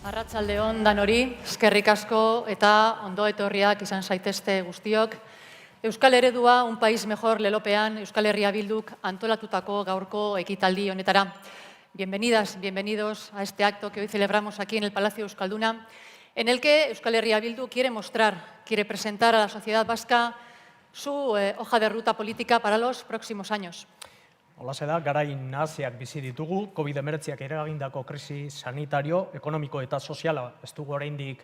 Arratsalde on danori, eskerrik asko eta ondo etorriak izan zaitezte guztiok. Euskal Eredua, un país mejor lelopean, Euskal Herria Bilduk antolatutako gaurko ekitaldi honetara. Bienvenidas, bienvenidos a este acto que hoy celebramos aquí en el Palacio Euskalduna, en el que Euskal Herria Bildu quiere mostrar, quiere presentar a la sociedad vasca su hoja de ruta política para los próximos años. Holaxe da, garai nahaziak bizi ditugu, COVID-19ak eragindako krisi sanitario, ekonomiko eta soziala ez dugu oraindik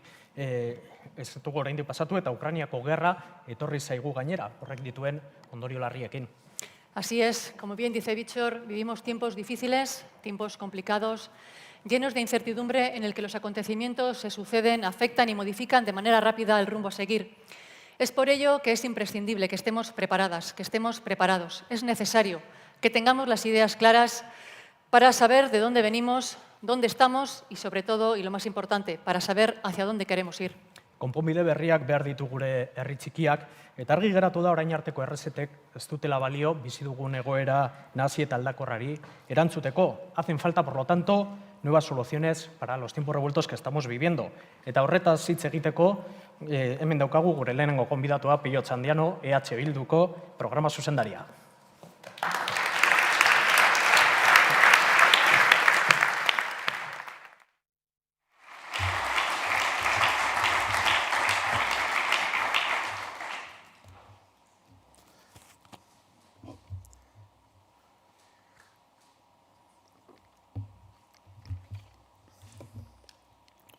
pasatu eta Ukrainiako gerra etorri zaigu gainera, horrek dituen ondorio larriekin. Así es, como bien dice Bichor, vivimos tiempos difíciles, tiempos complicados, llenos de incertidumbre en el que los acontecimientos se suceden, afectan y modifican de manera rápida el rumbo a seguir. Es por ello que es imprescindible que estemos preparadas, que estemos preparados. Es necesario que tengamos las ideas claras para saber de dónde venimos, dónde estamos y, sobre todo, y lo más importante, para saber hacia dónde queremos ir. Konponbide berriak behar ditu gure herri txikiak, eta argi geratu da orain arteko errezetek ez dutela balio bizi dugun egoera nahazi eta aldakorrari erantzuteko. Hacen falta, por lo tanto, nuevas soluciones para los tiempos revueltos que estamos viviendo. Eta horretaz hitz egiteko, hemen daukagu gure lehenengo gonbidatua Pello Txandiano, EH Bilduko programa zuzendaria.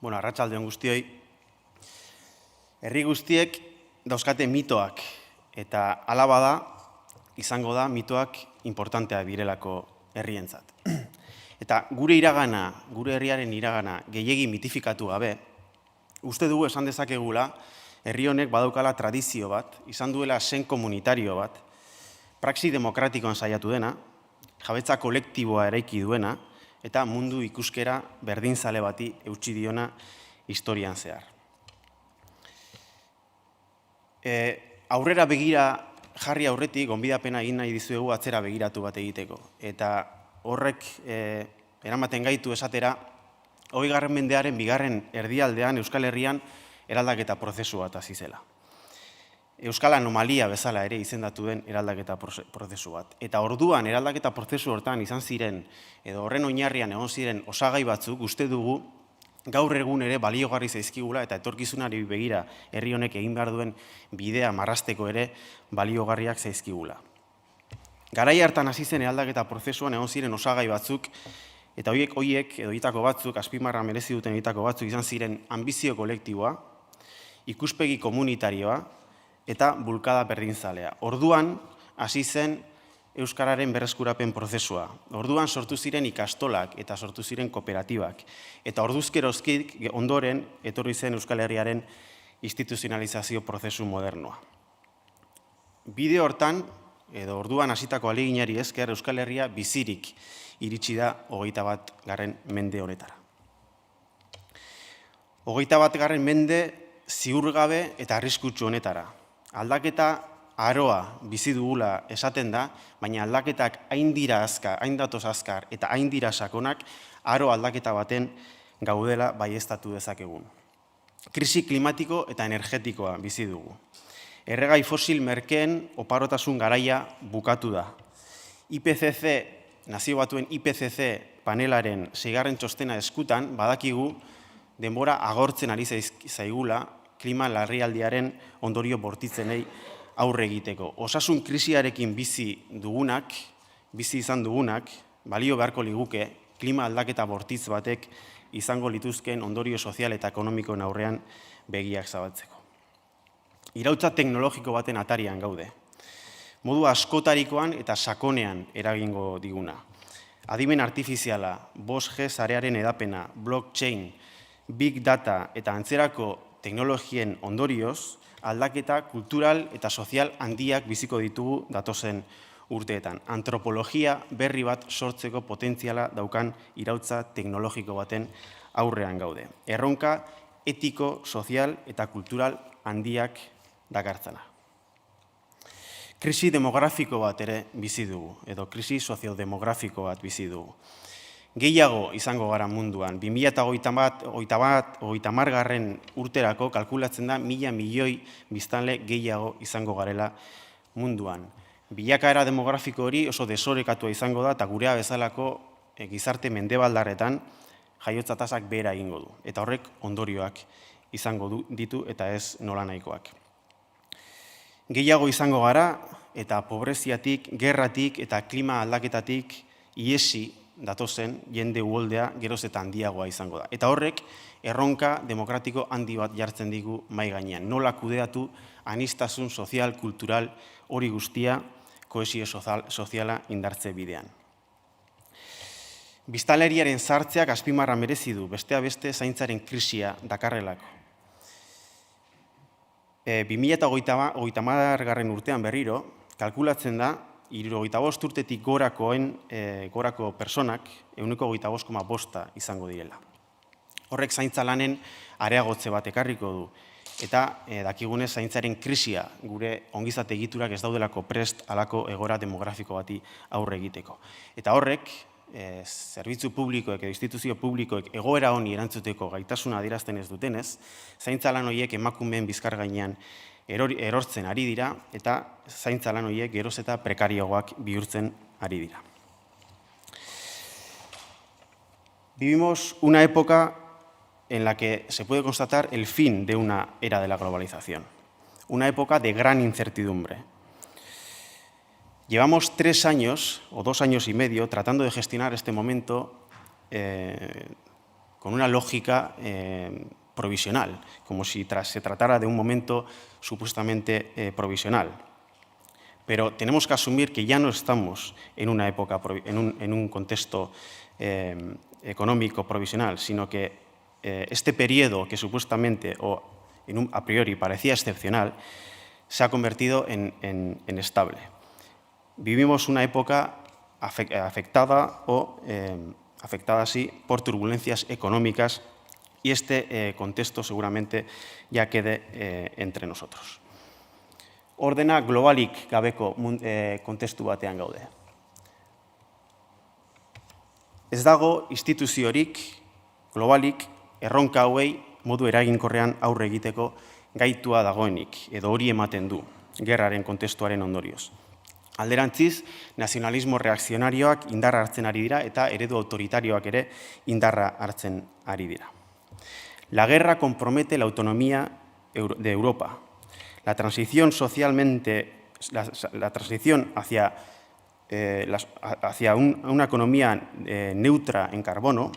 Bueno, arratsaldeon guztioi. Herri guztiek dauzkate mitoak, eta hala bada, izango da mitoak importantea direlako herrientzat. Eta gure iragana, gure herriaren iragana gehiegi mitifikatu gabe, uste dugu esan dezakegula, herri honek badaukala tradizio bat, izan duela sen komunitario bat, praxi demokratikoan saiatu dena, jabetza kolektiboa eraiki duena, eta mundu ikuskera berdinzale bati eutsi diona historian zehar. Aurrera begira jarri aurretik, gonbidapena egin nahi dizuegu atzera begiratu bat egiteko. Eta horrek eramaten gaitu esatera, 20. mendearen bigarren erdialdean Euskal Herrian eraldaketa prozesu bat hasi zela. Euskal anomalia bezala ere izendatu den eraldaketa prozesu bat. Eta orduan eraldaketa prozesu hortan izan ziren, edo horren oinarrian egon ziren osagai batzuk, uste dugu gaur egun ere baliogarri zaizkigula eta etorkizunari begira herri honek egin behar duen bidea marrasteko ere baliogarriak zaizkigula. Garai hartan hasi zen eraldaketa prozesuan egon ziren osagai batzuk, eta horiek edo hitako batzuk, azpimarra merezi duten hitako batzuk izan ziren anbizio kolektiboa, ikuspegi komunitarioa, eta bulkada berdinzalea. Orduan, hasi zen Euskararen berreskurapen prozesua. Orduan sortu ziren ikastolak eta sortu ziren kooperatibak. Eta orduzkerozkik ondoren etorri zen Euskal Herriaren instituzionalizazio prozesu modernoa. Bide hortan, edo orduan hasitako ahaleginari esker, Euskal Herria bizirik iritsi da 21. mende honetara. 21. mende ziurgabe eta arriskutsu honetara. Aldaketa aroa bizi dugula esaten da, baina aldaketak hain datoz azkar eta hain dira sakonak, aro aldaketa baten gaudela baieztatu dezakegun. Krisi klimatiko eta energetikoa bizi dugu. Erregai fosil merkeen oparotasun garaia bukatu da. IPCC, Nazio Batuen IPCC panelaren 6. txostena eskutan, badakigu denbora agortzen ari zaigula klima larrialdiaren ondorio bortitzenei aurre egiteko. Osasun krisiarekin bizi izan dugunak, balio beharko liguke, klima aldaketa bortitz batek izango lituzken ondorio sozial eta ekonomikoen aurrean begiak zabaltzeko. Iraultza teknologiko baten atarian gaude. Modu askotarikoan eta sakonean eragingo diguna. Adimen artifiziala, 5G sarearen edapena, blockchain, big data eta antzerako teknologien ondorioz, aldaketa kultural eta sozial handiak biziko ditugu datozen urteetan. Antropologia berri bat sortzeko potentziala daukan iraultza teknologiko baten aurrean gaude. Erronka etiko, sozial eta kultural handiak dakartzana. Krisi demografiko bat ere bizi dugu, edo krisi soziodemografiko bat bizi dugu. Gehiago izango gara munduan. 2030 urterako kalkulatzen da 1.000 milioi biztanle gehiago izango garela munduan. Bilakaera demografiko hori oso desorekatua izango da eta gurea bezalako gizarte mendebaldarretan jaiotza tasak behera egingo du. Eta horrek ondorioak izango ditu eta ez nolanahikoak. Gehiago izango gara eta pobreziatik, gerratik eta klima aldaketatik ihesi datozen jende uholdea geroz eta handiagoa izango da. Eta horrek erronka demokratiko handi bat jartzen digu mahai gainean. Nola kudeatu aniztasun sozial, kultural hori guztia kohesio soziala indartze bidean. Biztanleriaren zahartzeak azpimarra merezi du, besteak beste zaintzaren krisia dakarrelako. 2030 urtean berriro, kalkulatzen da, 75 urtetik gorako personak 25,5 izango direla. Horrek zaintza lanen areagotze bat ekarriko du. Eta dakigunez zaintzaren krisia gure ongizate egiturak ez daudelako prest halako egoera demografiko bati aurre egiteko. Eta horrek, zerbitzu publikoek edo instituzio publikoek egoera honi erantzuteko gaitasuna adierazten ez dutenez, zaintza lan horiek emakumeen bizkar gainean erortzen ari dira eta zaintza lan horiek geroz eta prekarioagoak bihurtzen ari dira. Vivimos una época en la que se puede constatar el fin de una era de la globalización, una época de gran incertidumbre. Llevamos 3 años o 2 años y medio tratando de gestionar este momento con una lógica provisional, como si se tratara de un momento supuestamente provisional. Pero tenemos que asumir que ya no estamos en una época, en un contexto económico provisional, sino que este periodo que supuestamente o a priori parecía excepcional se ha convertido en estable. Vivimos una época afectada así por turbulencias económicas y este contexto seguramente ya quede entre nosotros. Ordena globalik gabeko kontestu batean gaude. Ez dago instituziorik globalik erronka hauei modu eraginkorrean aurre egiteko gaitua dagoenik edo hori ematen du gerraren kontestuaren ondorioz. Alderantziz, nazionalismo reakzionarioak indarra hartzen ari dira eta eredu autoritarioak ere indarra hartzen ari dira. La guerra compromete la autonomía de Europa. La transición hacia una economía neutra en carbono,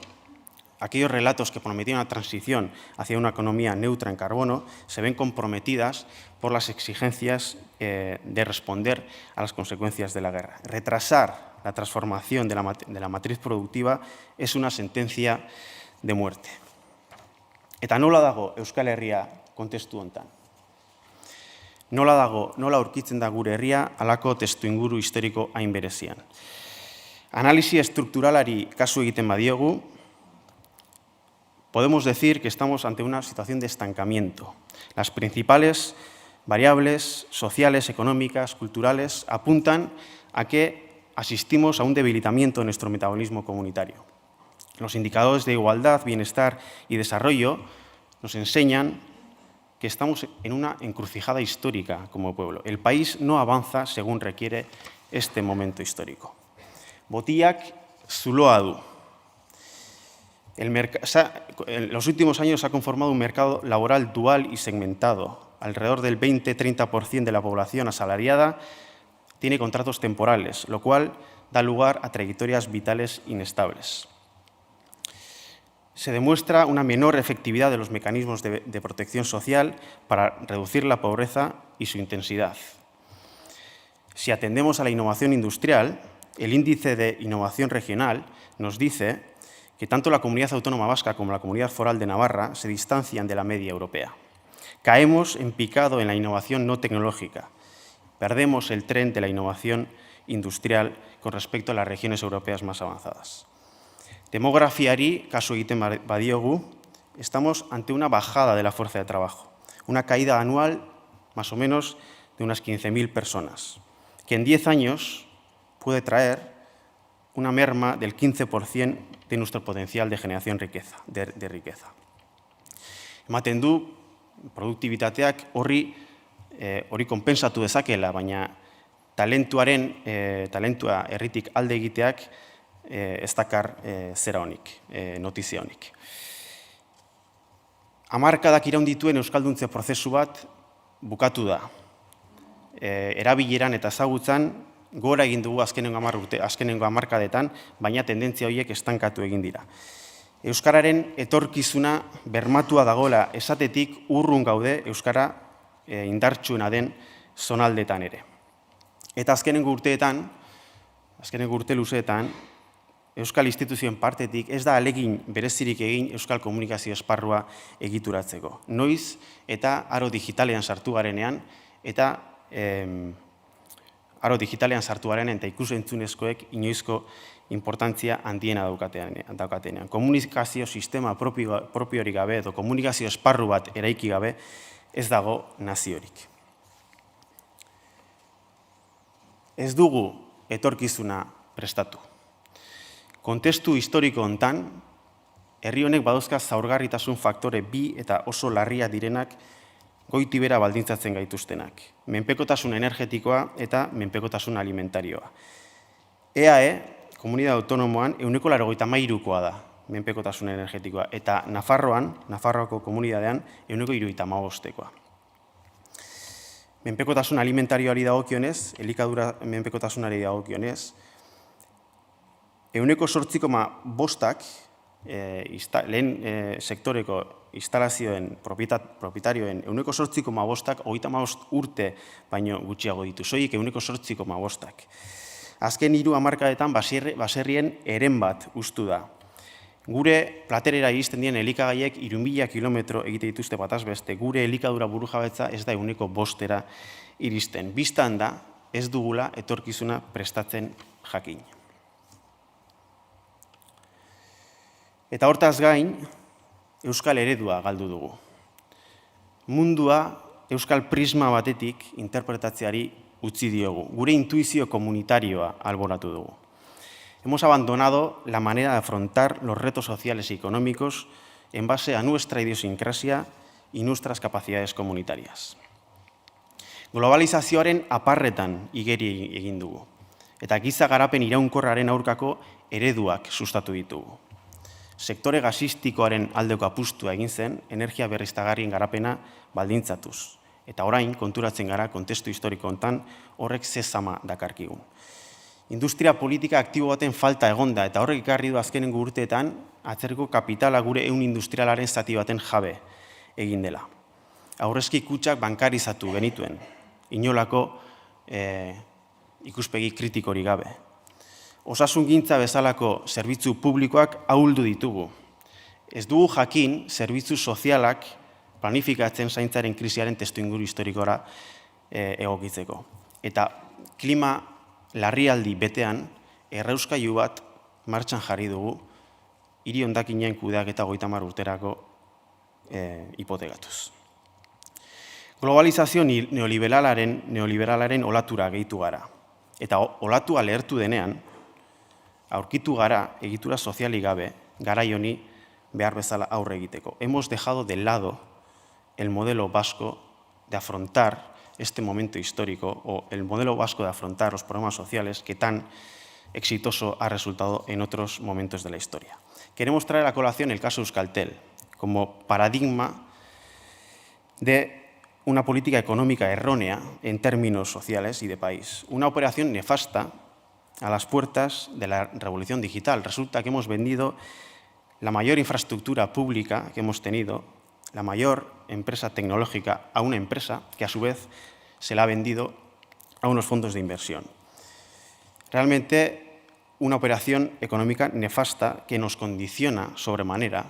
aquellos relatos que prometían una transición hacia una economía neutra en carbono se ven comprometidas por las exigencias de responder a las consecuencias de la guerra. Retrasar la transformación de la matriz productiva es una sentencia de muerte. Eta nola dago Euskal Herria kontestu hontan? Nola aurkitzen da gure herria halako testuinguru historiko hain berezian? Analisi estrukturalari kasu egiten badiogu, podemos decir que estamos ante una situación de estancamiento. Las principales variables sociales, económicas, culturales apuntan a que asistimos a un debilitamiento de nuestro metabolismo comunitario. Los indicadores de igualdad, bienestar y desarrollo nos enseñan que estamos en una encrucijada histórica como pueblo. El país no avanza según requiere este momento histórico. Botiak zuloa du. En los últimos años se ha conformado un mercado laboral dual y segmentado. Alrededor del 20-30% de la población asalariada tiene contratos temporales, lo cual da lugar a trayectorias vitales inestables. Se demuestra una menor efectividad de los mecanismos de protección social para reducir la pobreza y su intensidad. Si atendemos a la innovación industrial, el índice de innovación regional nos dice que tanto la Comunidad Autónoma Vasca como la Comunidad Foral de Navarra se distancian de la media europea. Caemos en picado en la innovación no tecnológica. Perdemos el tren de la innovación industrial con respecto a las regiones europeas más avanzadas. Demografiari, kasu egiten badiogu, estamos ante una bajada de la fuerza de trabajo, una caída anual más o menos de unas 15.000 personas, que en 10 años puede traer una merma del 15% de nuestro potencial de generación de riqueza. Ematen du, produktibitateak hori konpentsatu dezakela, baina talentua herritik alde egiteak ez dakar zera honik, notizia honik. Hamarkadak iraun dituen euskalduntze prozesu bat bukatu da. Erabileran eta ezagutzan gora egin dugu azkenengo hamarkadetan, baina tendentzia horiek estankatu egin dira. Euskararen etorkizuna bermatua dagoela esatetik urrun gaude euskara indartsuena den zonaldetan ere. Eta azkenengo urte luzeetan, euskal instituzioen partetik ez da alegin berezirik egin euskal komunikazio esparrua egituratzeko. Noiz eta aro digitalean sartu garenean eta ikus-entzunezkoek inoizko importantzia handiena daukatenean. Komunikazio sistema propiorik gabe edo komunikazio esparru bat eraiki gabe ez dago naziorik. Ez dugu etorkizuna prestatu. Kontestu historiko hontan, herri honek badauzka zaurgarritasun faktore bi eta oso larria direnak goitibera baldintzatzen gaituztenak. Menpekotasun energetikoa eta menpekotasun alimentarioa. EAE, komunitate autonomoan, 93%koa da menpekotasun energetikoa, eta Nafarroako komunitatean, 75%koa. Menpekotasun alimentarioari dagokionez, elikadura menpekotasunari dagokionez, 8,5%ak lehen sektoreko instalazioen propietarioen 8,5%ak 35 urte baino gutxiago ditu, soilik 8,5%ak. Azken 3 hamarkadetan baserrien eren bat ustu da. Gure platerera iristen dien elikagaiek 3.000 kilometro egite dituzte bataz beste, gure elikadura burujabetza ez da 1%ra iristen. Bistan da, ez dugula etorkizuna prestatzen jakin. Eta hortaz gain, euskal eredua galdu dugu. Mundua euskal prisma batetik interpretatzeari utzi diogu. Gure intuizio komunitarioa alboratu dugu. Hemos abandonado la manera de afrontar los retos sociales y económicos en base a nuestra idiosincrasia y nuestras capacidades comunitarias. Globalizazioaren aparretan igeri egin dugu, eta giza garapen iraunkorraren aurkako ereduak sustatu ditugu. Sektore gasistikoaren aldeko apustua egin zen, energia berriztagarrien garapena baldintzatuz. Eta orain, konturatzen gara, kontestu historiko hontan, horrek ze zama dakarkigun. Industria politika aktibo baten falta egonda, eta horrek ekarri du azkenengo urteetan, atzerriko kapitala gure ehun industrialaren zati baten jabe egin dela. Aurrezki kutxak bankarizatu genituen, inolako ikuspegi kritikori gabe. Osasungintza bezalako zerbitzu publikoak ahuldu ditugu. Ez dugu jakin zerbitzu sozialak planifikatzen zaintzaren krisiaren testuinguru historikora egokitzeko. Eta klima larrialdi betean, errauskailu bat martxan jarri dugu, hiri hondakinen kudeaketa 30 urterako hipotekatuz. Globalizazio neoliberalaren olatura gehitu gara. Eta olatua lehertu denean, aurkitu gara egitura sozialik gabe, garai honi behar bezala aurre egiteko. Hemos dejado de lado el modelo vasco de afrontar este momento histórico o el modelo vasco de afrontar los problemas sociales que tan exitoso ha resultado en otros momentos de la historia. Queremos traer a colación el caso Euskaltel como paradigma de una política económica errónea en términos sociales y de país. Una operación nefasta a las puertas de la revolución digital. Resulta que hemos vendido la mayor infraestructura pública que hemos tenido, la mayor empresa tecnológica, a una empresa que a su vez se la ha vendido a unos fondos de inversión. Realmente una operación económica nefasta que nos condiciona sobremanera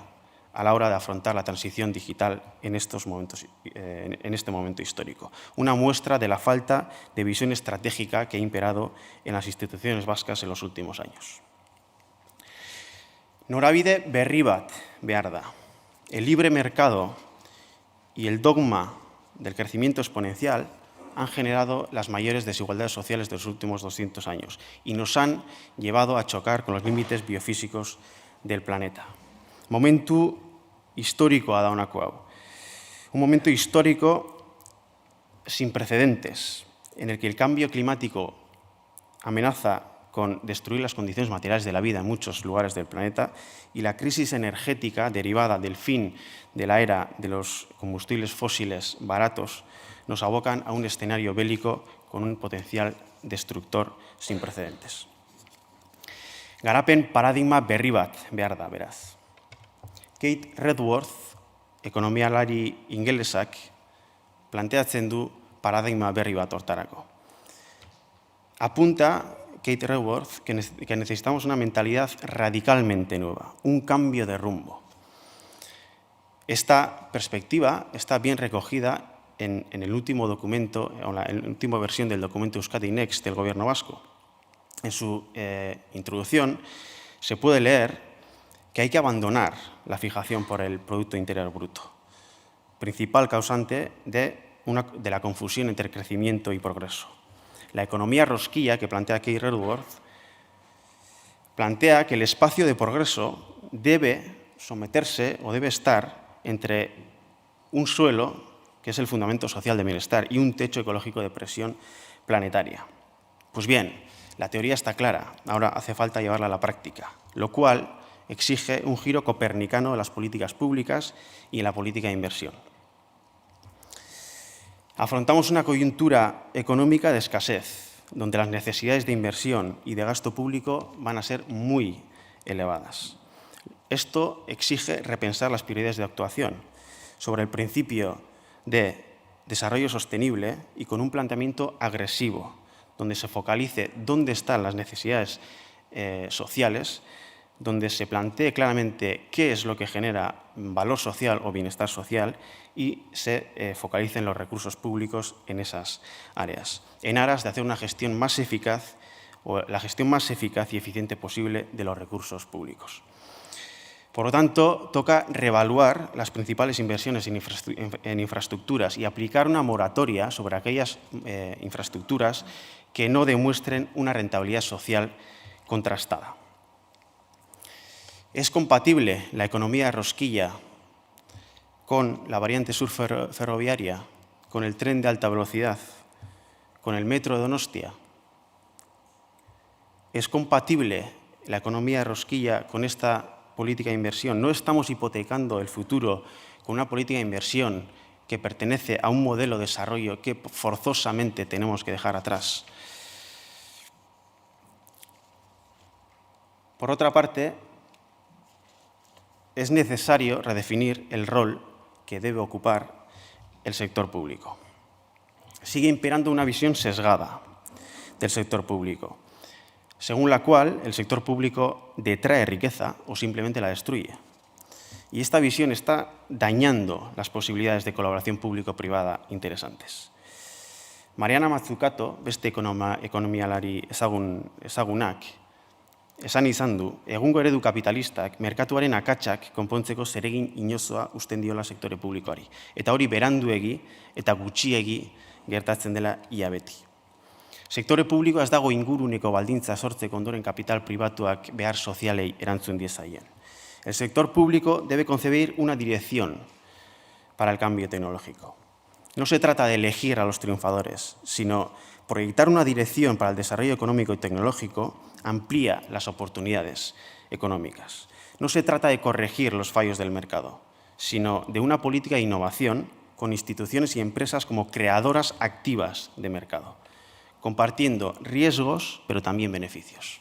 a la hora de afrontar la transición digital en este momento histórico. Una muestra de la falta de visión estratégica que ha imperado en las instituciones vascas en los últimos años. Norabide berri bat behar da. El libre mercado y el dogma del crecimiento exponencial han generado las mayores desigualdades sociales de los últimos 200 años y nos han llevado a chocar con los límites biofísicos del planeta. Momentu historikoa da honako hau. Un momento histórico sin precedentes, en el que el cambio climático amenaza con destruir las condiciones materiales de la vida en muchos lugares del planeta y la crisis energética derivada del fin de la era de los combustibles fósiles baratos nos abocan a un escenario bélico con un potencial destructor sin precedentes. Garapen paradigma berri bat behar da, beraz. Kate Redworth, ekonomialari ingelesak, planteatzen du paradigma berri bat hortarako. Apunta Kate Redworth que necesitamos una mentalidad radicalmente nueva, un cambio de rumbo. Esta perspectiva está bien recogida en el último documento, en la última versión del documento Euskadi Next del Gobierno vasco. En su introducción se puede leer que hay que abandonar la fijación por el Producto Interior Bruto, principal causante de la confusión entre crecimiento y progreso. La economía rosquilla que plantea Kate Redworth plantea que el espacio de progreso debe someterse o debe estar entre un suelo, que es el fundamento social de bienestar, y un techo ecológico de presión planetaria. Pues bien, la teoría está clara, ahora hace falta llevarla a la práctica, lo cual exige un giro copernicano en las políticas públicas y en la política de inversión. Afrontamos una coyuntura económica de escasez, donde las necesidades de inversión y de gasto público van a ser muy elevadas. Esto exige repensar las prioridades de actuación sobre el principio de desarrollo sostenible y con un planteamiento agresivo, donde se focalice dónde están las necesidades sociales, donde se plantee claramente qué es lo que genera valor social o bienestar social y se focalicen los recursos públicos en esas áreas, en aras de hacer una gestión más eficaz o la gestión más eficaz y eficiente posible de los recursos públicos. Por lo tanto, toca reevaluar las principales inversiones en infraestructuras y aplicar una moratoria sobre aquellas infraestructuras que no demuestren una rentabilidad social contrastada. ¿Es compatible la economía de rosquilla con la variante sur ferroviaria, con el tren de alta velocidad, con el metro de Donostia? ¿Es compatible la economía de rosquilla con esta política de inversión? ¿No estamos hipotecando el futuro con una política de inversión que pertenece a un modelo de desarrollo que forzosamente tenemos que dejar atrás? Por otra parte, es necesario redefinir el rol que debe ocupar el sector público. Sigue imperando una visión sesgada del sector público, según la cual el sector público detrae riqueza o simplemente la destruye. Y esta visión está dañando las posibilidades de colaboración público-privada interesantes. Mariana Mazzucato, beste ekonomialari ezagunak, esan izan du, egungo eredu kapitalistak merkatuaren akatsak konpontzeko zeregin inozoa usten diola sektore publikoari. Eta hori beranduegi eta gutxiegi gertatzen dela ia beti. Sektore publikoa ez dago inguruneko baldintza sortzeko ondoren kapital pribatuak behar sozialei erantzun diezaien. El sector público debe concebir una dirección para el cambio tecnológico. No se trata de elegir a los triunfadores, sino proyectar una dirección para el desarrollo económico y tecnológico amplía las oportunidades económicas. No se trata de corregir los fallos del mercado, sino de una política de innovación con instituciones y empresas como creadoras activas de mercado, compartiendo riesgos, pero también beneficios.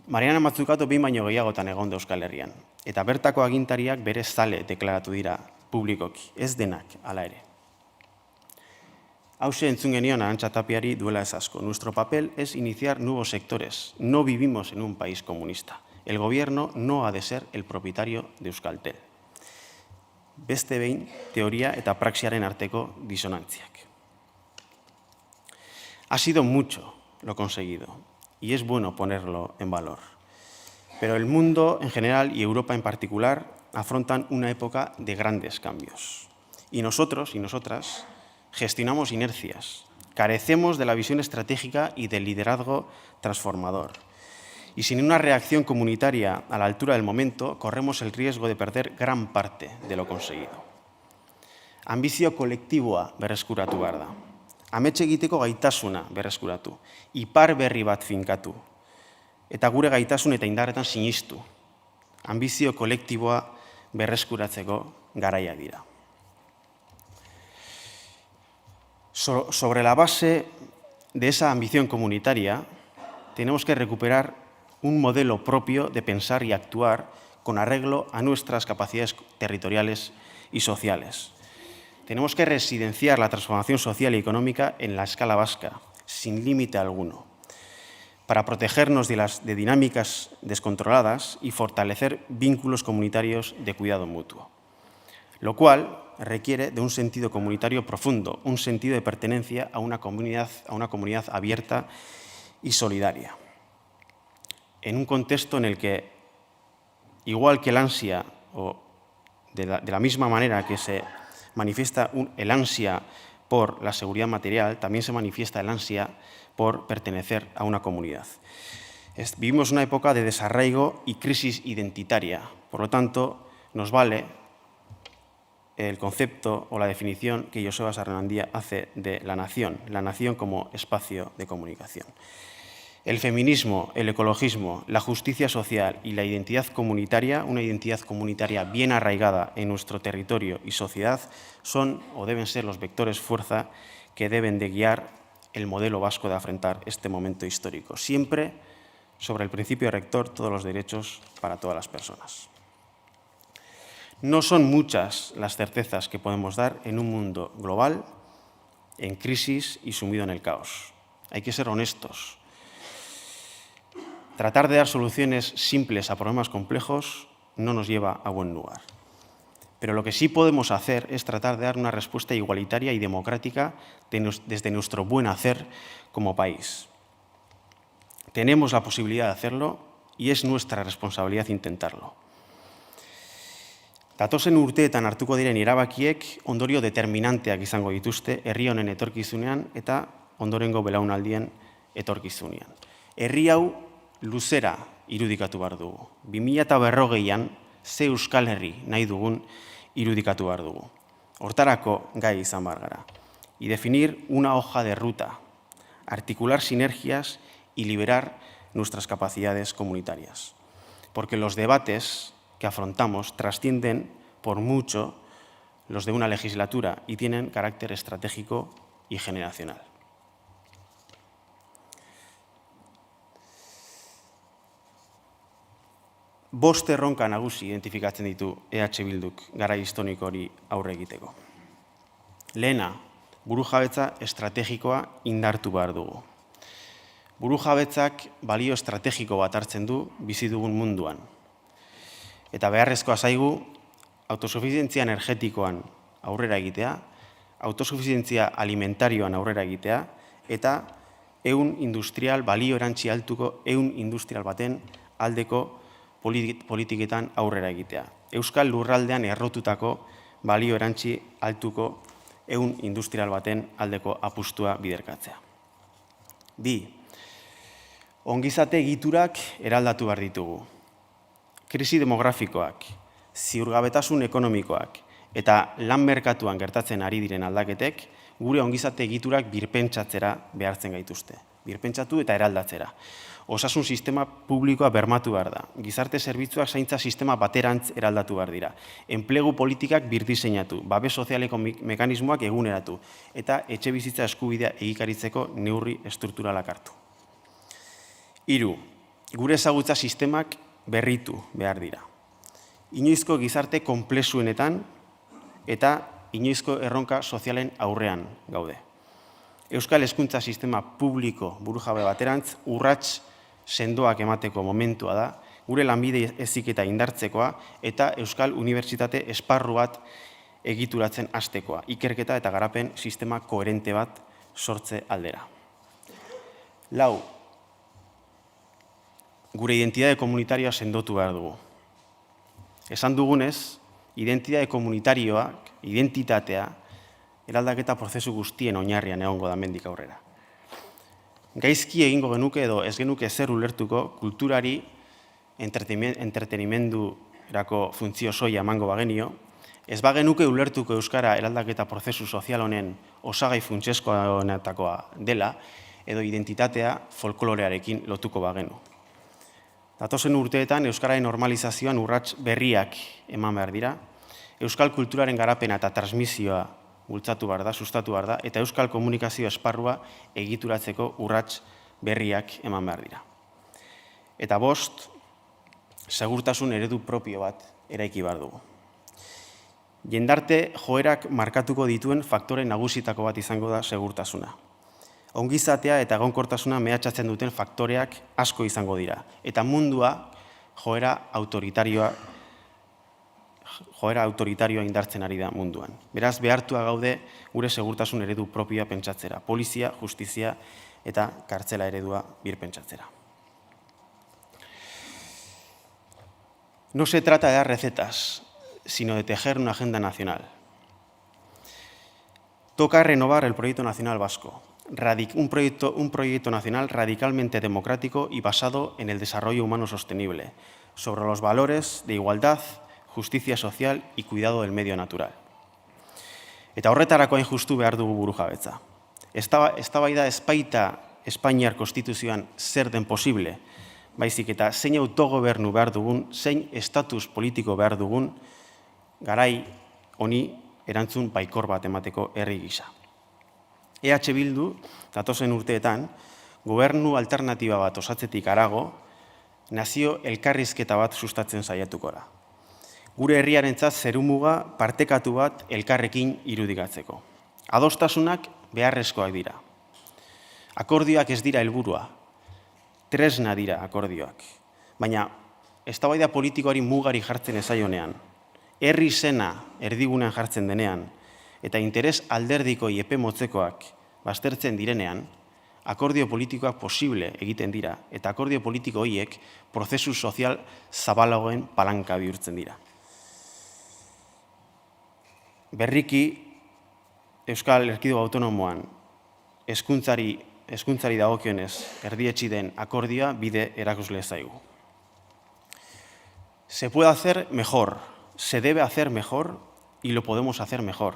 Mariana Mazzucato behin baino gehiagotan egon da Euskal Herrian, eta bertako agintariak bere zale deklaratu dira publikoki, ez denak hala ere. Hauxe entzun genion Arantxa Tapiari duela ez asko. Nuestro papel es iniciar nuevos sectores. No vivimos en un país comunista. El gobierno no ha de ser el propietario de Euskaltel. Beste behin, teoria eta praxiaren arteko disonantziak. Ha sido mucho lo conseguido y es bueno ponerlo en valor. Pero el mundo en general y Europa en particular afrontan una época de grandes cambios. Y nosotros y nosotras gestionamos inercias, carecemos de la visión estratégica y del liderazgo transformador. Y sin una reacción comunitaria a la altura del momento, corremos el riesgo de perder gran parte de lo conseguido. Ambizio kolektiboa berreskuratu behar da. Amets egiteko gaitasuna berreskuratu, ipar berri bat finkatu, eta gure gaitasun eta indarretan sinistu. Ambizio kolektiboa berreskuratzeko garaia dira. Sobre la base de esa ambición comunitaria, tenemos que recuperar un modelo propio de pensar y actuar con arreglo a nuestras capacidades territoriales y sociales. Tenemos que residenciar la transformación social y económica en la escala vasca, sin límite alguno, para protegernos de dinámicas descontroladas y fortalecer vínculos comunitarios de cuidado mutuo, lo cual requiere de un sentido comunitario profundo, un sentido de pertenencia a una comunidad abierta y solidaria. En un contexto en el que, igual que el ansia, o de la misma manera que se manifiesta el ansia por la seguridad material, también se manifiesta el ansia por pertenecer a una comunidad. Vivimos una época de desarraigo y crisis identitaria, por lo tanto, nos vale el concepto o la definición que Joseba Sarrenandía hace de la nación como espacio de comunicación. El feminismo, el ecologismo, la justicia social y la identidad comunitaria, una identidad comunitaria bien arraigada en nuestro territorio y sociedad, son o deben ser los vectores fuerza que deben de guiar el modelo vasco de afrontar este momento histórico, siempre sobre el principio rector, todos los derechos para todas las personas. No son muchas las certezas que podemos dar en un mundo global, en crisis y sumido en el caos. Hay que ser honestos. Tratar de dar soluciones simples a problemas complejos no nos lleva a buen lugar. Pero lo que sí podemos hacer es tratar de dar una respuesta igualitaria y democrática desde nuestro buen hacer como país. Tenemos la posibilidad de hacerlo y es nuestra responsabilidad intentarlo. Datozen urteetan hartuko diren erabakiek ondorio determinanteak izango dituzte herri honen etorkizunean eta ondorengo belaunaldien etorkizunean. Herri hau luzera irudikatu behar dugu. 2040an ze Euskal Herri nahi dugun irudikatu behar dugu. Hortarako gai izan behar gara. Y definir una hoja de ruta, articular sinergias y liberar nuestras capacidades comunitarias. Porque los debates que afrontamos trascienden por mucho los de una legislatura y tienen carácter estratégico y generacional. Bost erronka nagusi identifikatzen ditu EH Bilduk garai historiko hori aurre egiteko. Lehena, burujabetza estrategikoa indartu behar dugu. Burujabetzak balio estrategiko bat hartzen du bizi dugun munduan. Eta beharrezkoa zaigu autosufizientzia energetikoan aurrera egitea, autosufizientzia alimentarioan aurrera egitea, eta ehun industrial, balio erantzi altuko ehun industrial baten aldeko politiketan aurrera egitea. Euskal lurraldean errotutako balio erantzi altuko ehun industrial baten aldeko apustua biderkatzea. 2. Ongizate egiturak eraldatu behar ditugu. Krisi demografikoak, ziurgabetasun ekonomikoak eta lan merkatuan gertatzen ari diren aldaketek gure ongizate egiturak birpentsatzera behartzen gaituzte. Birpentsatu eta eraldatzera. Osasun sistema publikoa bermatu behar da. Gizarte zerbitzuak zaintza sistema baterantz eraldatu behar dira. Enplegu politikak birdiseinatu, babes sozialeko mekanismoak eguneratu eta etxe bizitza eskubidea egikaritzeko neurri estrukturalak hartu. 3. Gure ezagutza sistemak berritu behar dira. Inoizko gizarte konplexuenetan eta inoizko erronka sozialen aurrean gaude. Euskal hezkuntza sistema publiko burujabe baterantz urrats sendoak emateko momentua da, gure lanbide heziketa indartzekoa eta Euskal Unibertsitate esparru bat egituratzen hastekoa, ikerketa eta garapen sistema koherente bat sortze aldera. 4. Gure identitate komunitarioa sendotu behar dugu. Esan dugunez, identitate komunitarioak, identitatea, eraldaketa prozesu guztien oinarrian egongo da hemendik aurrera. Gaizki egingo genuke edo ez genuke zer ulertuko kulturari entretenimendurako funtzio soila emango bagenio, ez bagenuke ulertuko euskara eraldaketa prozesu sozial honen osagai funtsezkoenetakoa dela edo identitatea folklorearekin lotuko bagenu. Datozen urteetan euskararen normalizazioan urrats berriak eman behar dira, euskal kulturaren garapena eta transmisioa bultzatu behar da, sustatu behar da, eta euskal komunikazio esparrua egituratzeko urrats berriak eman behar dira. Eta 5, segurtasun eredu propio bat eraiki behar dugu. Jendarte joerak markatuko dituen faktore nagusitako bat izango da segurtasuna. Ongizatea eta egonkortasuna mehatxatzen duten faktoreak asko izango dira, eta mundua joera autoritarioa indartzen ari da munduan. Beraz, behartua gaude gure segurtasun eredu propioa pentsatzera, polizia, justizia eta kartzela eredua birpentsatzera. No se trata de dar recetas, sino de tejer una agenda nacional. Toca renovar el proyecto nacional vasco, un proyecto nacional radicalmente democrático y basado en el desarrollo humano sostenible, sobre los valores de igualdad, justicia social y cuidado del medio natural. Eta horretarako hain justu behar dugu burujabetza. Eztabaida ez baita Espainiar konstituzioan zer den posible, baizik eta zein autogobernu behar dugun, zein estatus politiko behar dugun, garai honi erantzun baikor bat emateko herri gisa. EH Bildu, datozen urteetan, gobernu alternatiba bat osatzetik harago, nazio elkarrizketa bat sustatzen saiatuko da. Gure herriarentzat zerumuga partekatu bat elkarrekin irudikatzeko. Adostasunak beharrezkoak dira. Akordioak ez dira helburua, tresna dira akordioak. Baina, eztabaida politikoari mugari jartzen ezaionean, herri zena erdigunean jartzen denean, eta interes alderdikoi epe motzekoak baztertzen direnean, akordio politikoak posible egiten dira, eta akordio politiko horiek prozesu sozial zabalagoen palanka bihurtzen dira. Berriki, Euskal Erkidego Autonomoan hezkuntzari dagokionez erdietsi den akordioa bide erakusle zaigu. Se puede hacer mejor, se debe hacer mejor y lo podemos hacer mejor.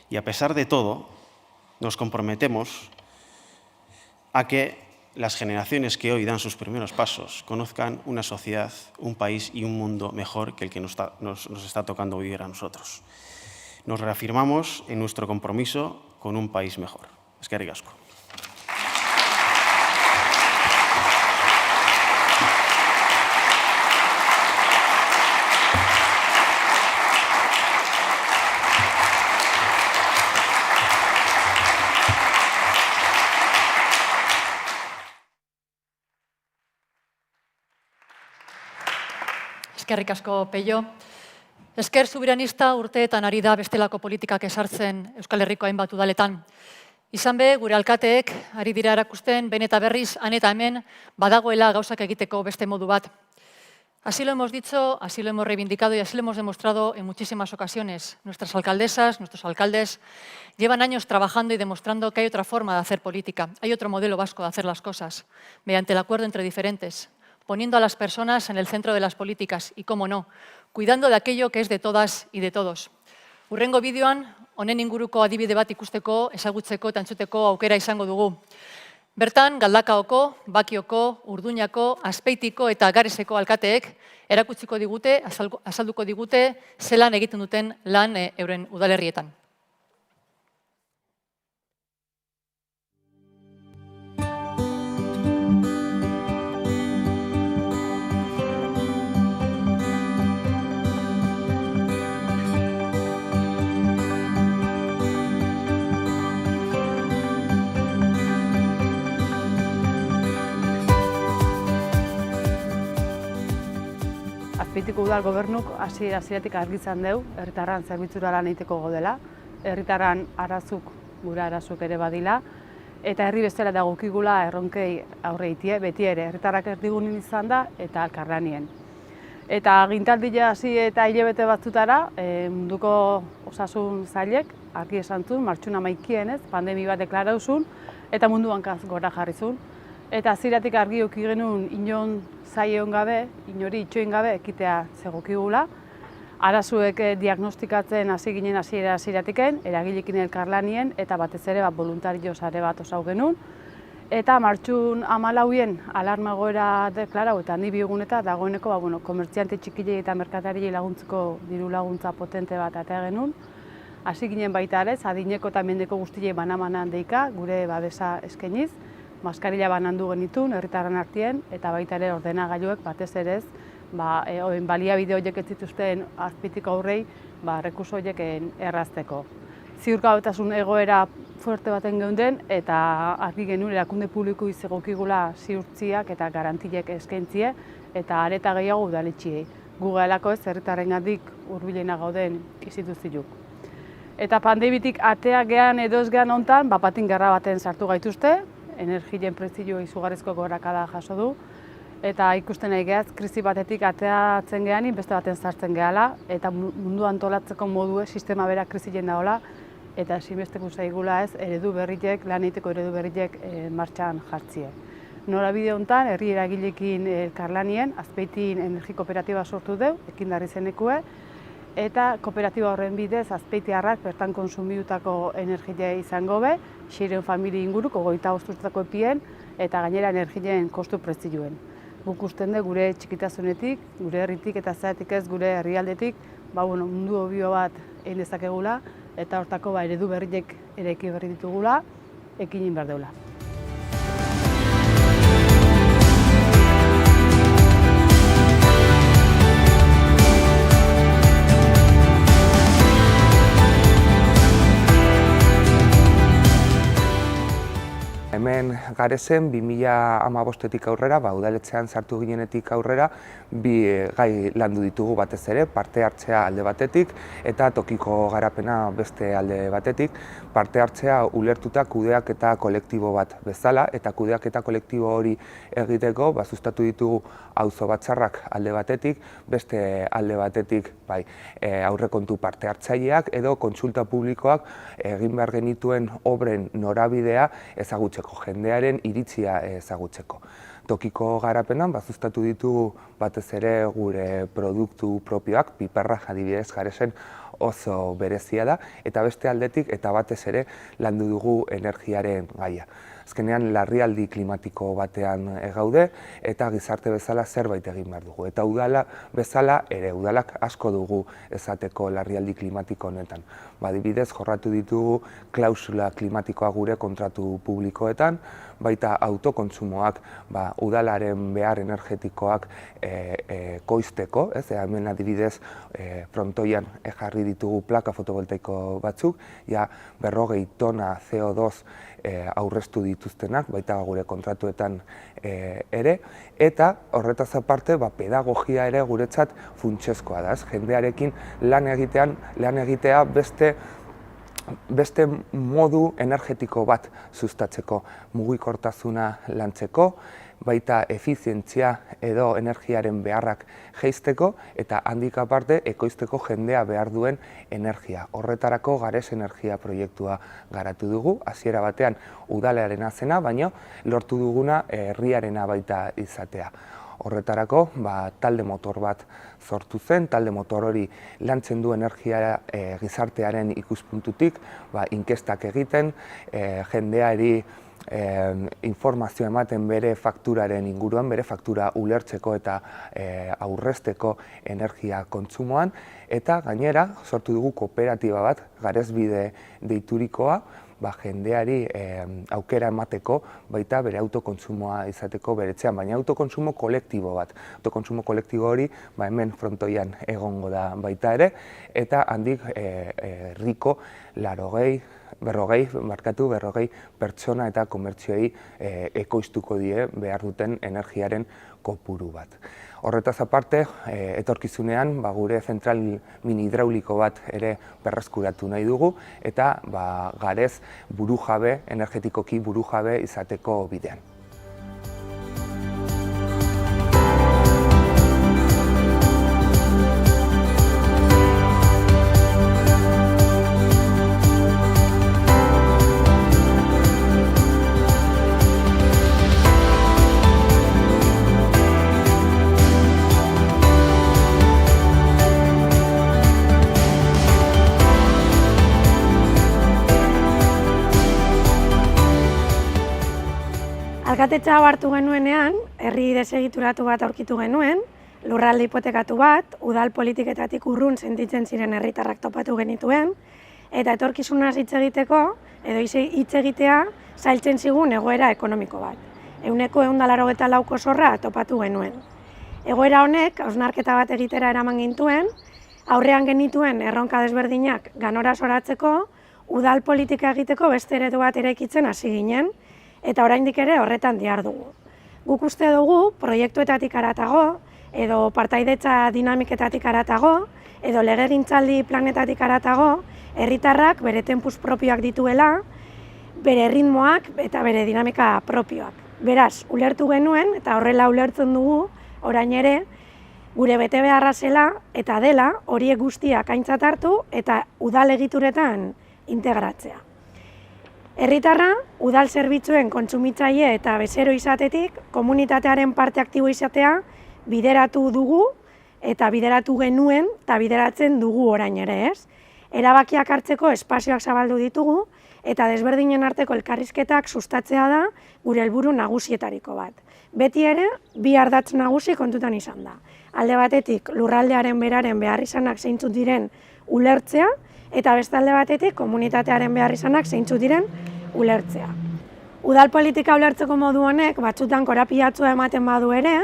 Y a pesar de todo, nos comprometemos a que las generaciones que hoy dan sus primeros pasos conozcan una sociedad, un país y un mundo mejor que el que nos está tocando vivir a nosotros. Nos reafirmamos en nuestro compromiso con un país mejor. Eskerrik asko. Eskerrik asko, Peio. Ezker soberanista urteetan ari da bestelako politikak ezartzen Euskal Herriko hainbat udaletan. Izan be, gure alkateek ari dira erakusten, behin eta berriz, han eta hemen, badagoela gauzak egiteko beste modu bat. Así lo hemos dicho, así lo hemos reivindicado y así lo hemos demostrado en muchísimas ocasiones. Nuestras alcaldesas, nuestros alcaldes llevan años trabajando y demostrando que hay otra forma de hacer política, hay otro modelo vasco de hacer las cosas, mediante el acuerdo entre diferentes, poniendo a las personas en el centro de las políticas y, cómo no, cuidando de aquello que es de todas y de todos. Hurrengo bideoan, honen inguruko adibide bat ikusteko, ezagutzeko eta entzuteko aukera izango dugu. Bertan, Galdakaoko, Bakioko, Urduñako, Azpeitiko eta Gareseko alkateek erakutsiko digute, azalduko digute, zelan egiten duten lan euren udalerrietan. Azpeitiko udal gobernuk hasieratik argitzen deu, herritarran zerbitzura lan egiteko godela, herritarran arazuk, gure arazuk ere badila, eta herri bestela dagokigula erronkei aurre itie, beti ere, herritarrak erdigunin izan da eta elkarlanien. Eta agintaldia hasi eta hilabete batzutara, munduko osasun zailek argi esan zuen, martxun 11 pandemi bat deklarauzun, eta mundu hankaz gora jarri zuen. Eta hasieratik argi eduki genuen inon zaieon gabe, inori itxoin gabe ekitea zegokigula. Arazuek diagnostikatzen hasi ginen hasiera-hasieratik, eragilekin elkarlanien eta batez ere voluntario sare bat osatu genuen. Eta martxun 14 alarma egoera deklarau eta handi biogun eta dagoeneko komertziante txikilei eta merkatariei laguntzeko diru laguntza potente bat atea genuen. Hasi ginen baita ere, adineko eta mendeko guztiei banamanan deika, gure babesa eskainiz, maskarila banandu genitun, herritarren artien, eta baita ere ordenagailuek batez ere ez, baliabide horiek ez zituzten azpitik aurrei, rekurso horiek errazteko. Ziurgabetasun egoera fuerte baten geunden eta argi genuen erakunde publiko izegokigula ziurtziak eta garantiek eskaintzie eta areta gehiago udaletxiei. Gu gaelako ez herritarrengatik hurbilena gauden instituziok. Eta pandemitik atea gean edo ez gean hontan, patin gerra baten sartu gaituzte, energien prezio izugarrizko gorakada jaso du, eta ikusten nahi gehaz, krisi batetik ateatzen gehanin beste baten sartzen gehala, eta mundu antolatzeko modue sistema bera krisien daola, eta ezinbesteko zaigula ez eredu berriek, lan egiteko eredu berriek martxan jartzie. Norabide honetan, herri eragilekin elkarlanien, Azpeitin energi kooperatiba sortu deu, ekindarri zenekue, eta kooperatiba horren bidez azpeitiarrak bertan konsumitutako energia izango be, 600 familia inguruko 25 urtetako epien, eta gainera energien kostu prezioen. Guk usten de gure txikitasunetik, gure herritik eta zaetik ez gure herrialdetik, mundu hobio bat egin dezakegula, eta hortako eredu berriek eraiki berri ditugula, ekinin behar deula. Hemen Garezen 2015-etik aurrera, udaletxean sartu ginenetik aurrera, bi gai landu ditugu batez ere, parte hartzea alde batetik eta tokiko garapena beste alde batetik. Parte hartzea ulertuta kudeaketa kolektibo bat bezala, eta kudeaketa kolektibo hori egiteko sustatu ditugu auzo batzarrak alde batetik, beste alde batetik aurrekontu parte hartzaileak edo kontsulta publikoak egin behar genituen obren norabidea ezagutzeko, jendearen iritzia ezagutzeko. Tokiko garapenan sustatu ditugu batez ere gure produktu propioak, piperra adibidez Garezen oso berezia da, eta beste aldetik eta batez ere landu dugu energiaren gaia. Azkenean larrialdi klimatiko batean gaude eta gizarte bezala zerbait egin behar dugu. Eta udala bezala ere udalak asko dugu esateko larrialdi klimatiko honetan. Adibidez jorratu ditugu klausula klimatikoa gure kontratu publikoetan, baita autokontsumoak udalaren behar energetikoak koizteko, hemen adibidez frontoian jarri ditugu plaka fotovoltaiko batzuk, 40 tona CO2 aurreztu dituztenak, baita gure kontratuetan ere, eta horretaz aparte pedagogia ere guretzat funtsezkoa da, jendearekin lan egitea beste modu energetiko bat sustatzeko, mugikortasuna lantzeko, baita efizientzia edo energiaren beharrak jeizteko eta handik aparte ekoizteko jendea behar duen energia. Horretarako Gares energia proiektua garatu dugu, hasiera batean udalearena zena, baina lortu duguna herriarena baita izatea. Horretarako talde motor bat sortu zen, talde motor hori lantzen du energia gizartearen ikuspuntutik, inkestak egiten, jendeari informazio ematen bere fakturaren inguruan, bere faktura ulertzeko eta aurrezteko energia kontsumoan, eta gainera sortu dugu kooperatiba bat, Garesbide deiturikoa, jendeari aukera emateko, baita bere autokontsumoa izateko beretzean, baina autokontsumo kolektibo bat. Autokontsumo kolektibo hori hemen frontoian egongo da baita ere, eta handik herriko 40 pertsona eta komertzioei ekoiztuko die behar duten energiaren kopuru bat. Horretaz aparte, etorkizunean gure zentral mini hidrauliko bat ere berreskuratu nahi dugu, eta Garez burujabe, energetikoki burujabe izateko bidean. Alkatetza hau hartu genuenean, herri desegituratu bat aurkitu genuen, lurralde hipotekatu bat, udal politiketatik urrun sentitzen ziren herritarrak topatu genituen, eta etorkizunaz hitz egiteko, edo hitz egitea, zailtzen zigun egoera ekonomiko bat. Ehuneko 184 zorra topatu genuen. Egoera honek, hausnarketa bat egitera eraman gintuen, aurrean genituen erronka desberdinak ganora zoratzeko, udal politika egiteko beste eredu bat eraikitzen hasi ginen, eta oraindik ere horretan dihardugu. Guk uste dugu, proiektuetatik haratago, edo partaidetza dinamiketatik haratago, edo legegintzaldi planetatik haratago, herritarrak bere tempus propioak dituela, bere ritmoak eta bere dinamika propioak. Beraz, ulertu genuen, eta horrela ulertzen dugu, orain ere, gure betebeharra zela eta dela horiek guztiak aintzat hartu eta udal egituretan integratzea. Herritarra, udal zerbitzuen kontsumitzaile eta bezero izatetik, komunitatearen parte aktibo izatea bideratu dugu eta bideratu genuen eta bideratzen dugu orain ere, ez? Erabakiak hartzeko espazioak zabaldu ditugu eta desberdinen arteko elkarrizketak sustatzea da gure helburu nagusietariko bat. Beti ere, bi ardatz nagusi kontutan izan da. Alde batetik, lurraldearen beraren beharrizanak zeintzuk diren ulertzea, eta beste alde batetik, komunitatearen beharrizanak zeintzuk diren ulertzea. Udal politika ulertzeko modu honek, batzutan korapilatsua ematen badu ere,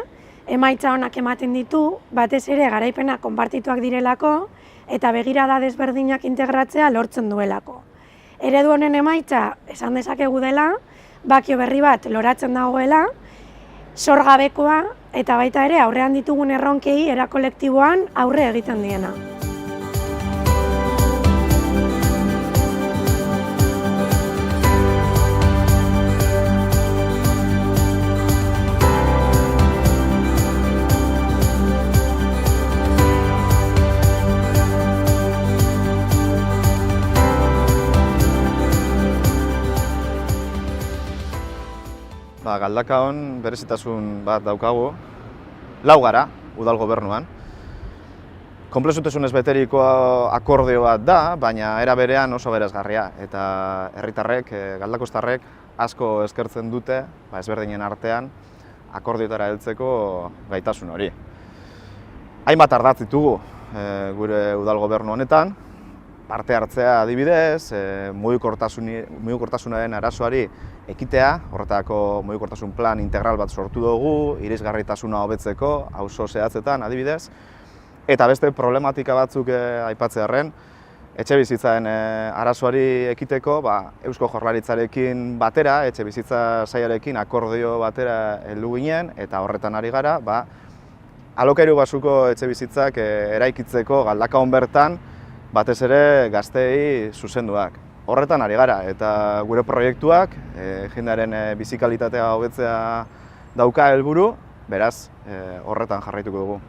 emaitza onak ematen ditu, batez ere garaipenak konpartituak direlako, eta begirada desberdinak integratzea lortzen duelako. Eredu honen emaitza, esan dezakegu dela, bakio berri bat loratzen dagoela, zorgabekoa eta baita ere aurrean ditugun erronkei era kolektiboan aurre egiten diena. Galdaka hon berezitasun bat daukagu, lau gara, udal gobernuan. Konplexutasunez beteriko akordio bat da, baina era berean oso beresgarria. Eta herritarrek, galdakostarrek asko eskertzen dute, ezberdinen artean, akordioetara heltzeko gaitasun hori. Hainbat ardatz ditugu gure udal gobernu honetan, parte hartzea adibidez, mugikortasunaren arazoari ekitea, horretako mugikortasun plan integral bat sortu dugu, irisgarritasuna hobetzeko, auzo zehatzetan adibidez, eta beste problematika batzuk aipatzearren, etxebizitzaren arazoari ekiteko, Eusko Jaurlaritzarekin batera, etxebizitza sailarekin akordio batera heldu ginen, eta horretan ari gara, alokairu basuko etxebizitzak eraikitzeko Galdakaon bertan, batez ere gazteei zuzenduak. Horretan ari gara, eta gure proiektuak jendearen bizikalitatea hobetzea dauka helburu, beraz horretan jarraituko dugu.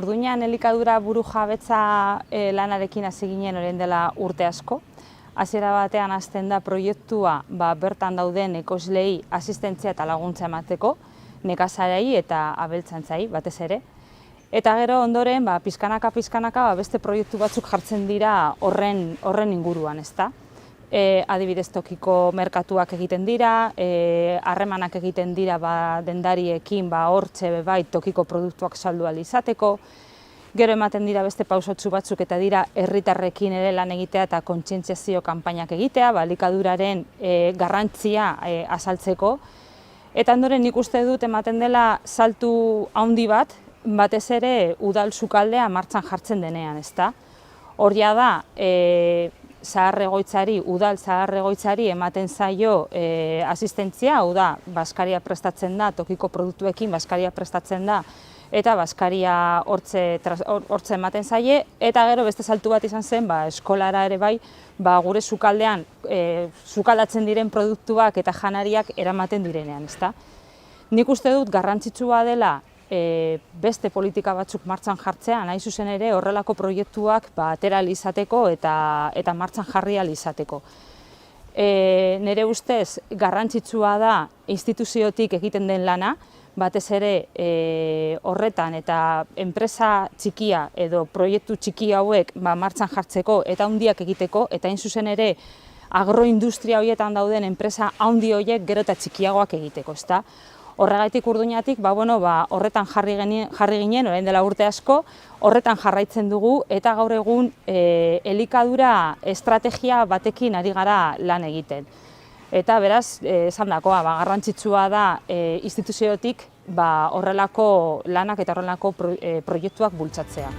Urduñan elikadura buru jabetza lanarekin hasi ginen orain dela urte asko. Hasiera batean hasten da proiektua bertan dauden ekoizleei asistentzia eta laguntza emateko, nekazarei eta abeltzaintzai batez ere. Eta gero ondoren pizkanaka beste proiektu batzuk jartzen dira horren inguruan, ezta? Adibidez tokiko merkatuak egiten dira, harremanak egiten dira dendariekin hortxe tokiko produktuak saldu ahal izateko. Gero ematen dira beste pausotsu batzuk eta dira herritarrekin ere lan egitea eta kontzientziazio kanpainak egitea, elikaduraren garrantzia azaltzeko. Eta ondoren nik uste dut ematen dela saltu handi bat, batez ere udal sukaldea martxan jartzen denean, ezta? Horia da, udal zahar-egoitzari ematen zaio asistentzia, hau da, baskaria prestatzen da, tokiko produktuekin baskaria prestatzen da eta Baskaria hortze ematen zaie, eta gero beste saltu bat izan zen, eskolara ere bai, gure sukaldean, sukaldatzen diren produktuak eta janariak eramaten direnean, ezta? Nik uste dut garrantzitsua dela beste politika batzuk martxan jartzea, nahi zuzen ere horrelako proiektuak atera izateko eta martxan jarri izateko. Nire ustez garrantzitsua da instituziotik egiten den lana, batez ere horretan eta enpresa txikia edo proiektu txiki hauek martxan jartzeko eta handiak egiteko, eta hain zuzen ere agroindustria horietan dauden enpresa handi horiek gero eta txikiagoak egiteko, ezta? Horregatik Urduñatik horretan jarri ginen, orain dela urte asko, horretan jarraitzen dugu eta gaur egun elikadura estrategia batekin ari gara lan egiten. Eta beraz, esan dakoa, garrantzitsua da instituziotik horrelako lanak eta horrelako proiektuak bultzatzea.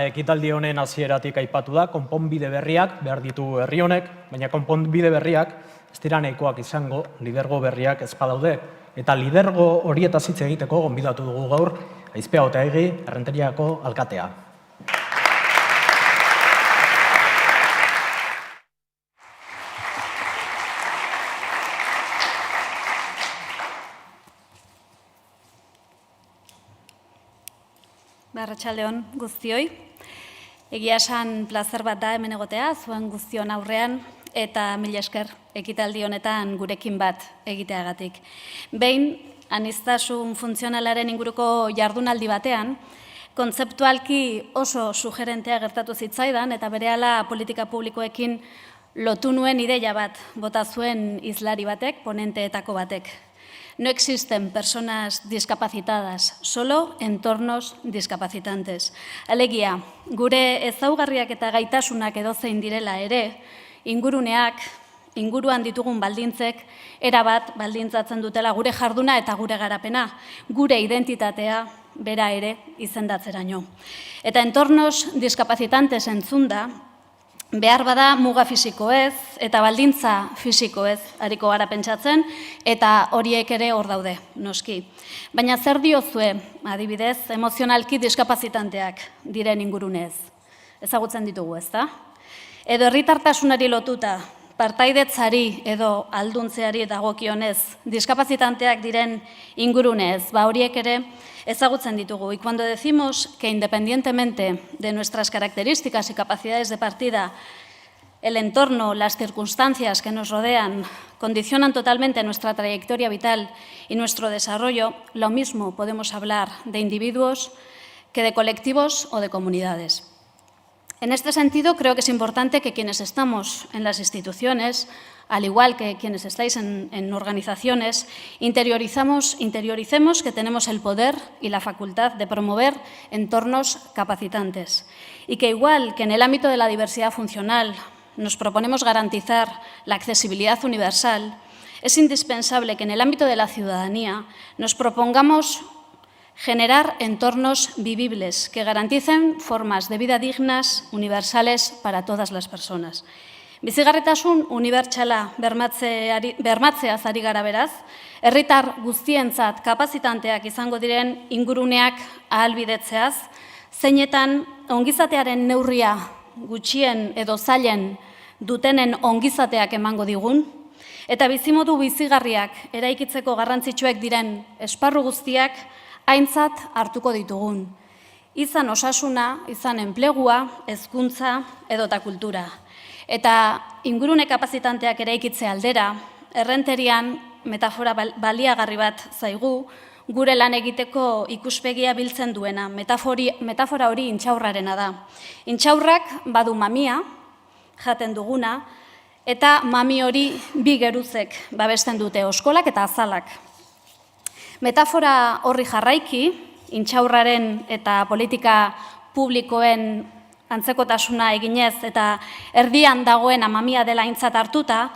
Ekitaldi honen hasieratik aipatu da, konponbide berriak behar ditu herri honek, baina konponbide berriak ez dira nahikoak izango, lidergo berriak ez badaude. Eta lidergo horietaz hitz egiteko gonbidatu dugu gaur Aizpea Otaegi, Errenteriako alkatea. Arratsalde on guztioi. Egia esan plazer bat da hemen egotea, zuen guztion aurrean, eta mila esker ekitaldi honetan gurekin bat egiteagatik. Behin, aniztasun funtzionalaren inguruko jardunaldi batean, kontzeptualki oso sugerentea gertatu zitzaidan, eta berehala politika publikoekin lotu nuen ideia bat bota zuen hizlari batek, ponenteetako batek. No existen personas discapacitadas, solo entornos discapacitantes. Alegia, gure ezaugarriak eta gaitasunak edozein direla ere, inguruan ditugun baldintzek, erabat baldintzatzen dutela gure jarduna eta gure garapena, gure identitatea bera ere izendatzeraino. Eta entornos discapacitantes entzunda, behar bada muga fisikoez eta baldintza fisikoez hariko gara pentsatzen, eta horiek ere hor daude, noski. Baina zer diozue, adibidez, emozionalki diskapazitanteak diren ingurunez? Ezagutzen ditugu, ezta? Edo herritartasunari lotuta, partaidetzari edo alduntzeari dagokionez, diskapazitanteak diren ingurunez, horiek ere ezagutzen ditugu. Y cuando decimos que independientemente de nuestras características y capacidades de partida, el entorno, las circunstancias que nos rodean condicionan totalmente nuestra trayectoria vital y nuestro desarrollo, lo mismo podemos hablar de individuos que de colectivos o de comunidades. En este sentido, creo que es importante que quienes estamos en las instituciones, al igual que quienes estáis en organizaciones, interioricemos que tenemos el poder y la facultad de promover entornos capacitantes y que, igual que en el ámbito de la diversidad funcional nos proponemos garantizar la accesibilidad universal, es indispensable que en el ámbito de la ciudadanía nos propongamos generar entornos vivibles que garanticen formas de vida dignas, universales para todas las personas. Bizigarritasun unibertsala bermatzeaz ari gara beraz, herritar guztientzat kapazitanteak izango diren inguruneak ahalbidetzeaz, zeinetan ongizatearen neurria gutxien edo zailen dutenen ongizateak emango digun, eta bizimodu bizigarriak eraikitzeko garrantzitsuek diren esparru guztiak aintzat hartuko ditugun. Izan osasuna, izan enplegua, hezkuntza edota kultura. Eta ingurune kapazitanteak eraikitze aldera, Errenterian metafora baliagarri bat zaigu, gure lan egiteko ikuspegia biltzen duena. Metafora hori intxaurrarena da. Intxaurrak badu mamia, jaten duguna, eta mami hori bi geruzek babesten dute, oskolak eta azalak. Metafora horri jarraiki, intxaurraren eta politika publikoen antzekotasuna eginez eta erdian dagoen mamia dela aintzat hartuta,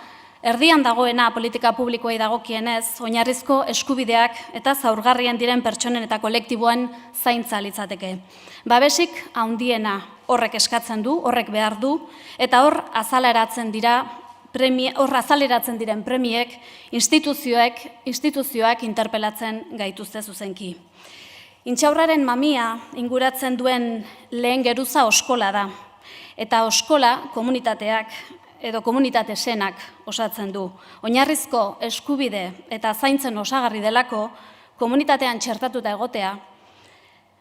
erdian dagoena politika publikoei dagokienez, oinarrizko eskubideak eta zaurgarrien diren pertsonen eta kolektiboen zaintza litzateke. Babesik handiena horrek eskatzen du, horrek behar du, eta hor azaleratzen diren premiek instituzioak interpelatzen gaituzte zuzenki. Intxaurraren mamia inguratzen duen lehen geruza oskola da, eta oskola komunitateak edo komunitate senak osatzen du. Oinarrizko eskubide eta zaintzen osagarri delako komunitatean txertatuta egotea,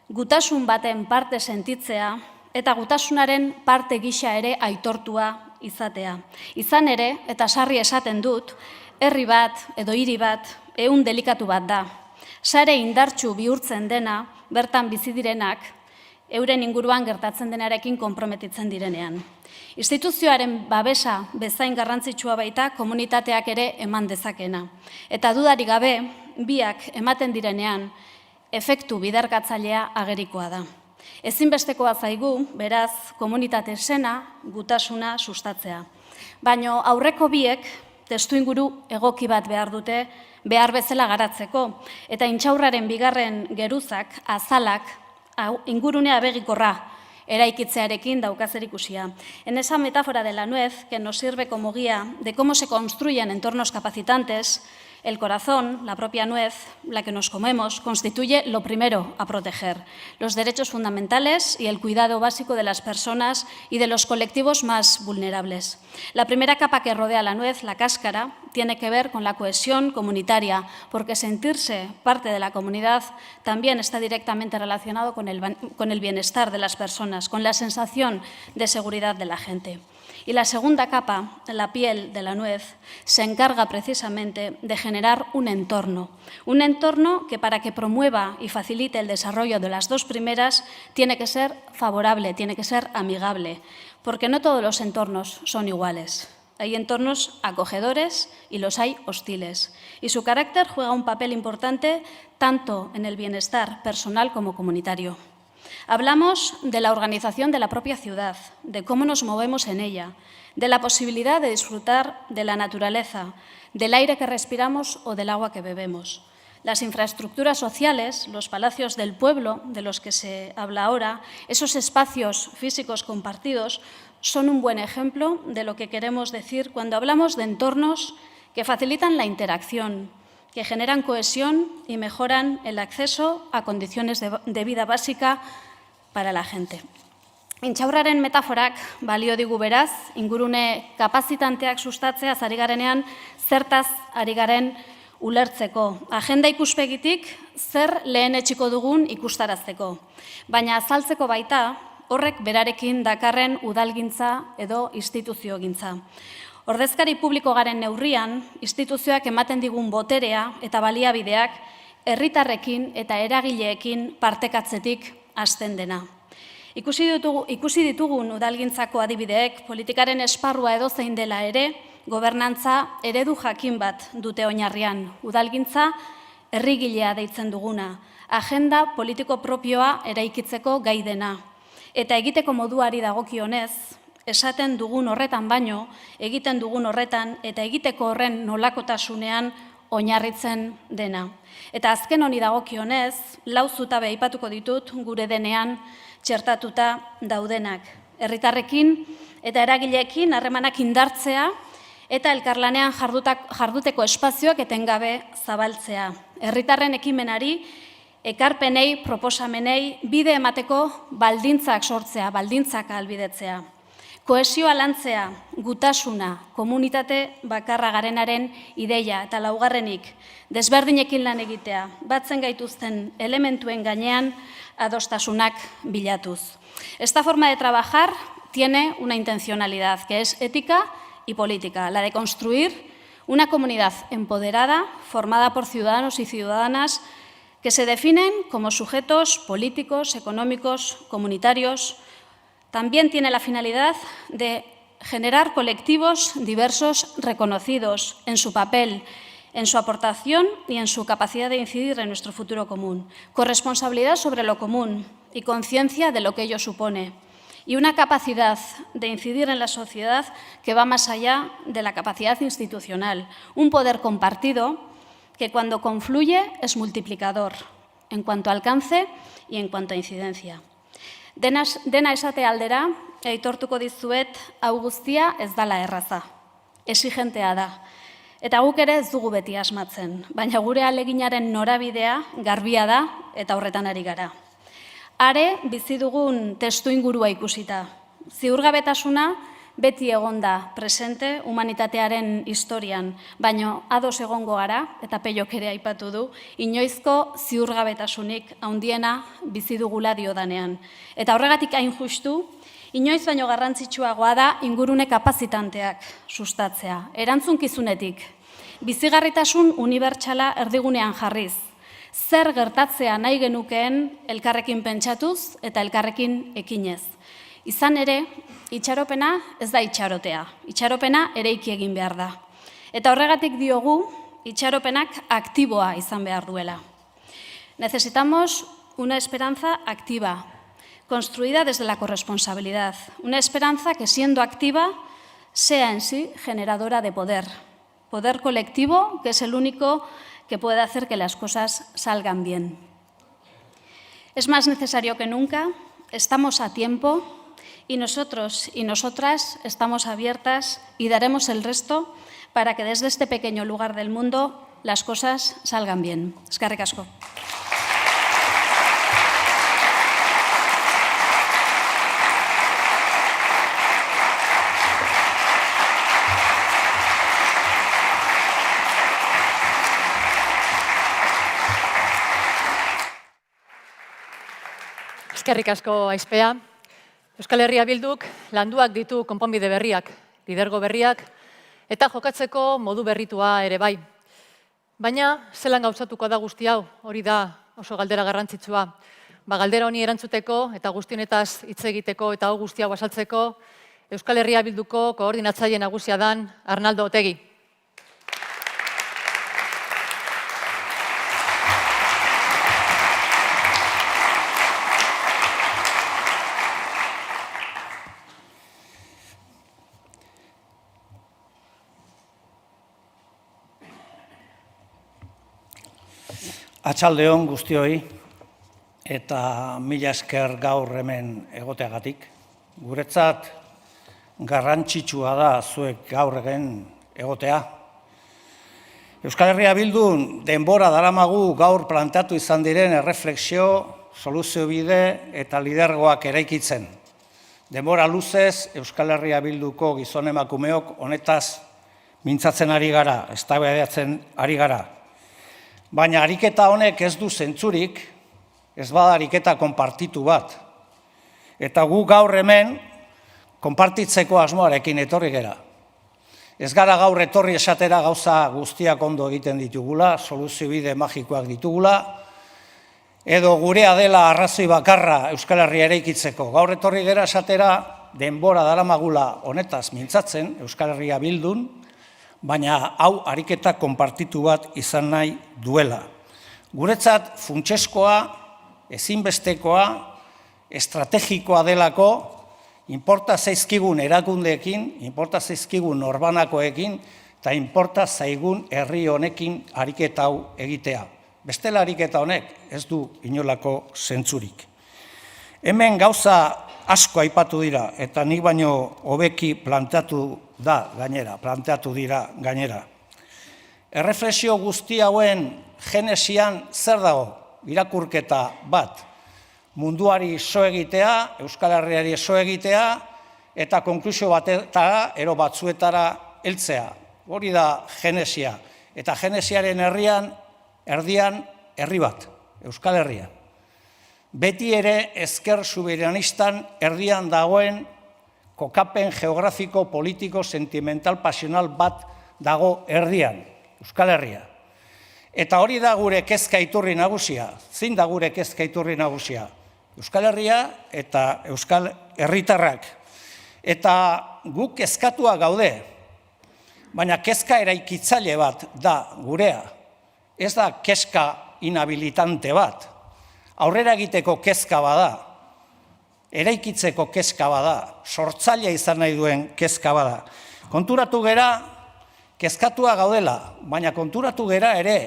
gutasun baten parte sentitzea eta gutasunaren parte gisa ere aitortua izatea. Izan ere, eta sarri esaten dut, herri bat edo hiri bat ehun delikatu bat da. Sare indartsu bihurtzen dena, bertan bizi direnak, euren inguruan gertatzen denarekin konprometitzen direnean. Instituzioaren babesa bezain garrantzitsua baita komunitateak ere eman dezakena. Eta dudarik gabe, biak ematen direnean, efektu biderkatzailea agerikoa da. Ezinbestekoa zaigu, beraz, komunitate sena, gutasuna sustatzea. Baina aurreko biek testuinguru egoki bat behar dute, behar bezala garatzeko, eta Intxaurraren bigarren geruzak, azalak, ingurunea begikorra eraikitzearekin daukazerikusia. En esa metáfora de la nuez, que nos sirve como guía de cómo se construyen entornos capacitantes, el corazón, la propia nuez, la que nos comemos, constituye lo primero a proteger, los derechos fundamentales y el cuidado básico de las personas y de los colectivos más vulnerables. La primera capa que rodea la nuez, la cáscara, tiene que ver con la cohesión comunitaria, porque sentirse parte de la comunidad también está directamente relacionado con el bienestar de las personas, con la sensación de seguridad de la gente. Y la segunda capa, la piel de la nuez, se encarga precisamente de generar un entorno que para que promueva y facilite el desarrollo de las dos primeras tiene que ser favorable, tiene que ser amigable, porque no todos los entornos son iguales. Hay entornos acogedores y los hay hostiles, y su carácter juega un papel importante tanto en el bienestar personal como comunitario. Hablamos de la organización de la propia ciudad, de cómo nos movemos en ella, de la posibilidad de disfrutar de la naturaleza, del aire que respiramos o del agua que bebemos. Las infraestructuras sociales, los palacios del pueblo, de los que se habla ahora, esos espacios físicos compartidos, son un buen ejemplo de lo que queremos decir cuando hablamos de entornos que facilitan la interacción, que generan cohesión y mejoran el acceso a condiciones de vida básica para la gente. Intxaurraren metaforak balio digu beraz, ingurune kapazitanteak sustatzeaz ari garenean, zertaz ari garen ulertzeko. Agenda ikuspegitik zer lehenetsiko dugun ikustarazteko. Baina azaltzeko baita, horrek berarekin dakarren udalgintza edo instituziogintza. Ordezkari publiko garen neurrian, instituzioak ematen digun boterea eta baliabideak herritarrekin eta eragileekin partekatzetik hasten dena. Ikusi ditugun udalgintzako adibideek politikaren esparrua edozein dela ere, gobernantza eredu jakin bat dute oinarrian. Udalgintza herrigilea deitzen duguna, agenda politiko propioa eraikitzeko gai dena. Eta egiteko moduari dagokionez, esaten dugun horretan baino, egiten dugun horretan eta egiteko horren nolakotasunean oinarritzen dena. Eta azken honi dagokionez, lau zutabe aipatuko ditut gure denean txertatuta daudenak. Herritarrekin eta eragileekin harremanak indartzea eta elkarlanean jarduteko espazioak etengabe zabaltzea. Herritarren ekimenari, ekarpenei, proposamenei, bide emateko baldintzak sortzea, baldintzak ahalbidetzea. Kohesioa lantzea, gutasuna, komunitate bakarra garenaren ideia eta laugarrenik, desberdinekin lan egitea, batzen gaituzten elementuen gainean adostasunak bilatuz. Esta forma de trabajar tiene una intencionalidad, que es ética y política, la de construir una comunidad empoderada, formada por ciudadanos y ciudadanas que se definen como sujetos políticos, económicos, comunitarios. También tiene la finalidad de generar colectivos diversos reconocidos en su papel, en su aportación y en su capacidad de incidir en nuestro futuro común. Corresponsabilidad sobre lo común y conciencia de lo que ello supone. y una capacidad de incidir en la sociedad que va más allá de la capacidad institucional. Un poder compartido que cuando confluye es multiplicador en cuanto a alcance y en cuanto a incidencia. Dena esate aldera, aitortuko dizuet, hau guztia ez dala erraza. Exigentea da. Eta guk ere ez dugu beti asmatzen, baina gure aleginaren norabidea garbia da eta horretan ari gara. Are, bizi dugun testuingurua ikusita. Ziurgabetasuna beti egonda presente humanitatearen historian, baina ados egongo gara, eta Peiok ere aipatu du, inoizko ziurgabetasunik handiena bizi dugula diodanean. Eta horregatik hain justu, inoiz baino garrantzitsuagoa da ingurune kapazitanteak sustatzea. Erantzunkizunetik, bizigarritasun unibertsala erdigunean jarriz. Zer gertatzea nahi genukeen elkarrekin pentsatuz eta elkarrekin ekinez. Izan ere, itxaropena ez da itxarotea. Itxaropena ereiki egin behar da. Eta horregatik diogu, itxaropenak aktiboa izan behar duela. Necesitamos una esperanza activa, construida desde la corresponsabilidad. Una esperanza que, siendo activa, sea en sí generadora de poder. Poder colectivo, que es el único que puede hacer que las cosas salgan bien. Es más necesario que nunca, estamos a tiempo y nosotros y nosotras estamos abiertas y daremos el resto para que desde este pequeño lugar del mundo las cosas salgan bien. Eskerrik asko. Eskerrik asko, Aizpea. Euskal Herria Bilduk landuak ditu konponbide berriak, lidergo berriak, eta jokatzeko modu berritua ere bai. Baina, zelan gauzatuko da guzti hau, hori da oso galdera garrantzitsua. Galdera honi erantzuteko eta guztionetaz hitz egiteko eta hau guzti hau azaltzeko, Euskal Herria Bilduko koordinatzaile nagusia dan Arnaldo Otegi. Atxaldeon guztioi eta mila esker gaur hemen egoteagatik. Guretzat garrantzitsua da zuek gaur egin egotea. Euskal Herria Bildun denbora daramagu gaur planteatu izan diren erreflexio, soluzio bide eta lidergoak eraikitzen. Denbora luzez Euskal Herria Bilduko gizon emakumeok honetaz mintzatzen ari gara, eztabaidatzen ari gara. Baina ariketa honek ez du zentzurik, ez bada ariketa konpartitu bat. Eta gu gaur hemen konpartitzeko asmoarekin etorri gera. Ez gara gaur etorri esatera gauza guztiak ondo egiten ditugula, soluzio bide magikoak ditugula, edo gurea dela arrazoi bakarra Euskal Herria eraikitzeko. Gaur etorri gera esatera denbora daramagula honetaz mintzatzen Euskal Herria Bildun, baina hau ariketa konpartitu bat izan nahi duela. Guretzat funtseskoa, ezinbestekoa, estrategikoa delako, inporta zaizkigun erakundeekin, inporta zaizkigun norbanakoekin, eta inporta zaigun herri honekin ariketa hau egitea. Bestela ariketa honek ez du inolako zentzurik. Hemen gauza asko aipatu dira, eta nik baino hobeki planteatu dira gainera. Erreflexio guzti hauen genesian zer dago? Irakurketa bat. Munduari so egitea, Euskal Herriari so egitea, eta konklusio batera, ero batzuetara heltzea. Hori da genesia. Eta genesiaren erdian herri bat, Euskal Herria. Beti ere ezker subiranistan erdian dagoen kokapen geografiko, politiko, sentimental, pasional bat dago erdian, Euskal Herria. Eta hori da gure kezka iturri nagusia. Zein da gure kezka iturri nagusia? Euskal Herria eta Euskal Herritarrak. Eta guk kezkatua gaude, baina kezka eraikitzaile bat da gurea. Ez da kezka inhabilitante bat. Aurrera egiteko kezka bada. eraikitzeko kezka bada, sortzailea izan nahi duen kezka bada. Konturatu gera, kezkatua gaudela, baina konturatu gera ere,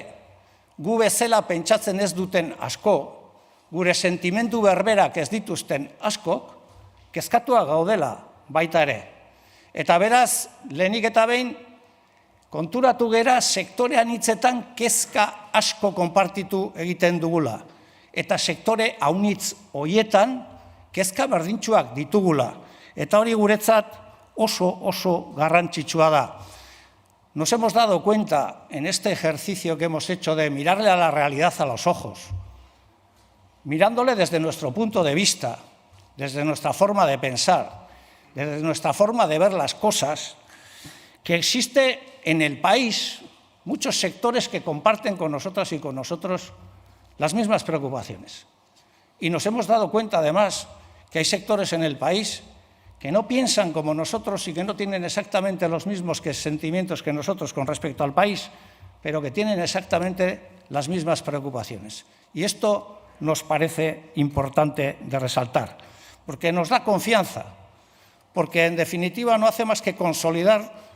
gu bezala pentsatzen ez duten asko, gure sentimendu berberak ez dituzten askok, kezkatua gaudela baita ere. Eta beraz, lehenik eta behin, konturatu gera sektorean hitzetan kezka asko konpartitu egiten dugula. Eta sektore haunitz hoietan kezka berdintsuak ditugula. Eta hori guretzat oso garrantzitsua da. Nos hemos dado cuenta en este ejercicio que hemos hecho de mirarle a la realidad a los ojos, mirándole desde nuestro punto de vista, desde nuestra forma de pensar, desde nuestra forma de ver las cosas, que existe en el país muchos sectores que comparten con nosotras y con nosotros las mismas preocupaciones. Y nos hemos dado cuenta, además, que hay sectores en el país que no piensan como nosotros y que no tienen exactamente los mismos sentimientos que nosotros con respecto al país, pero que tienen exactamente las mismas preocupaciones. Y esto nos parece importante de resaltar, porque nos da confianza, porque en definitiva no hace más que consolidar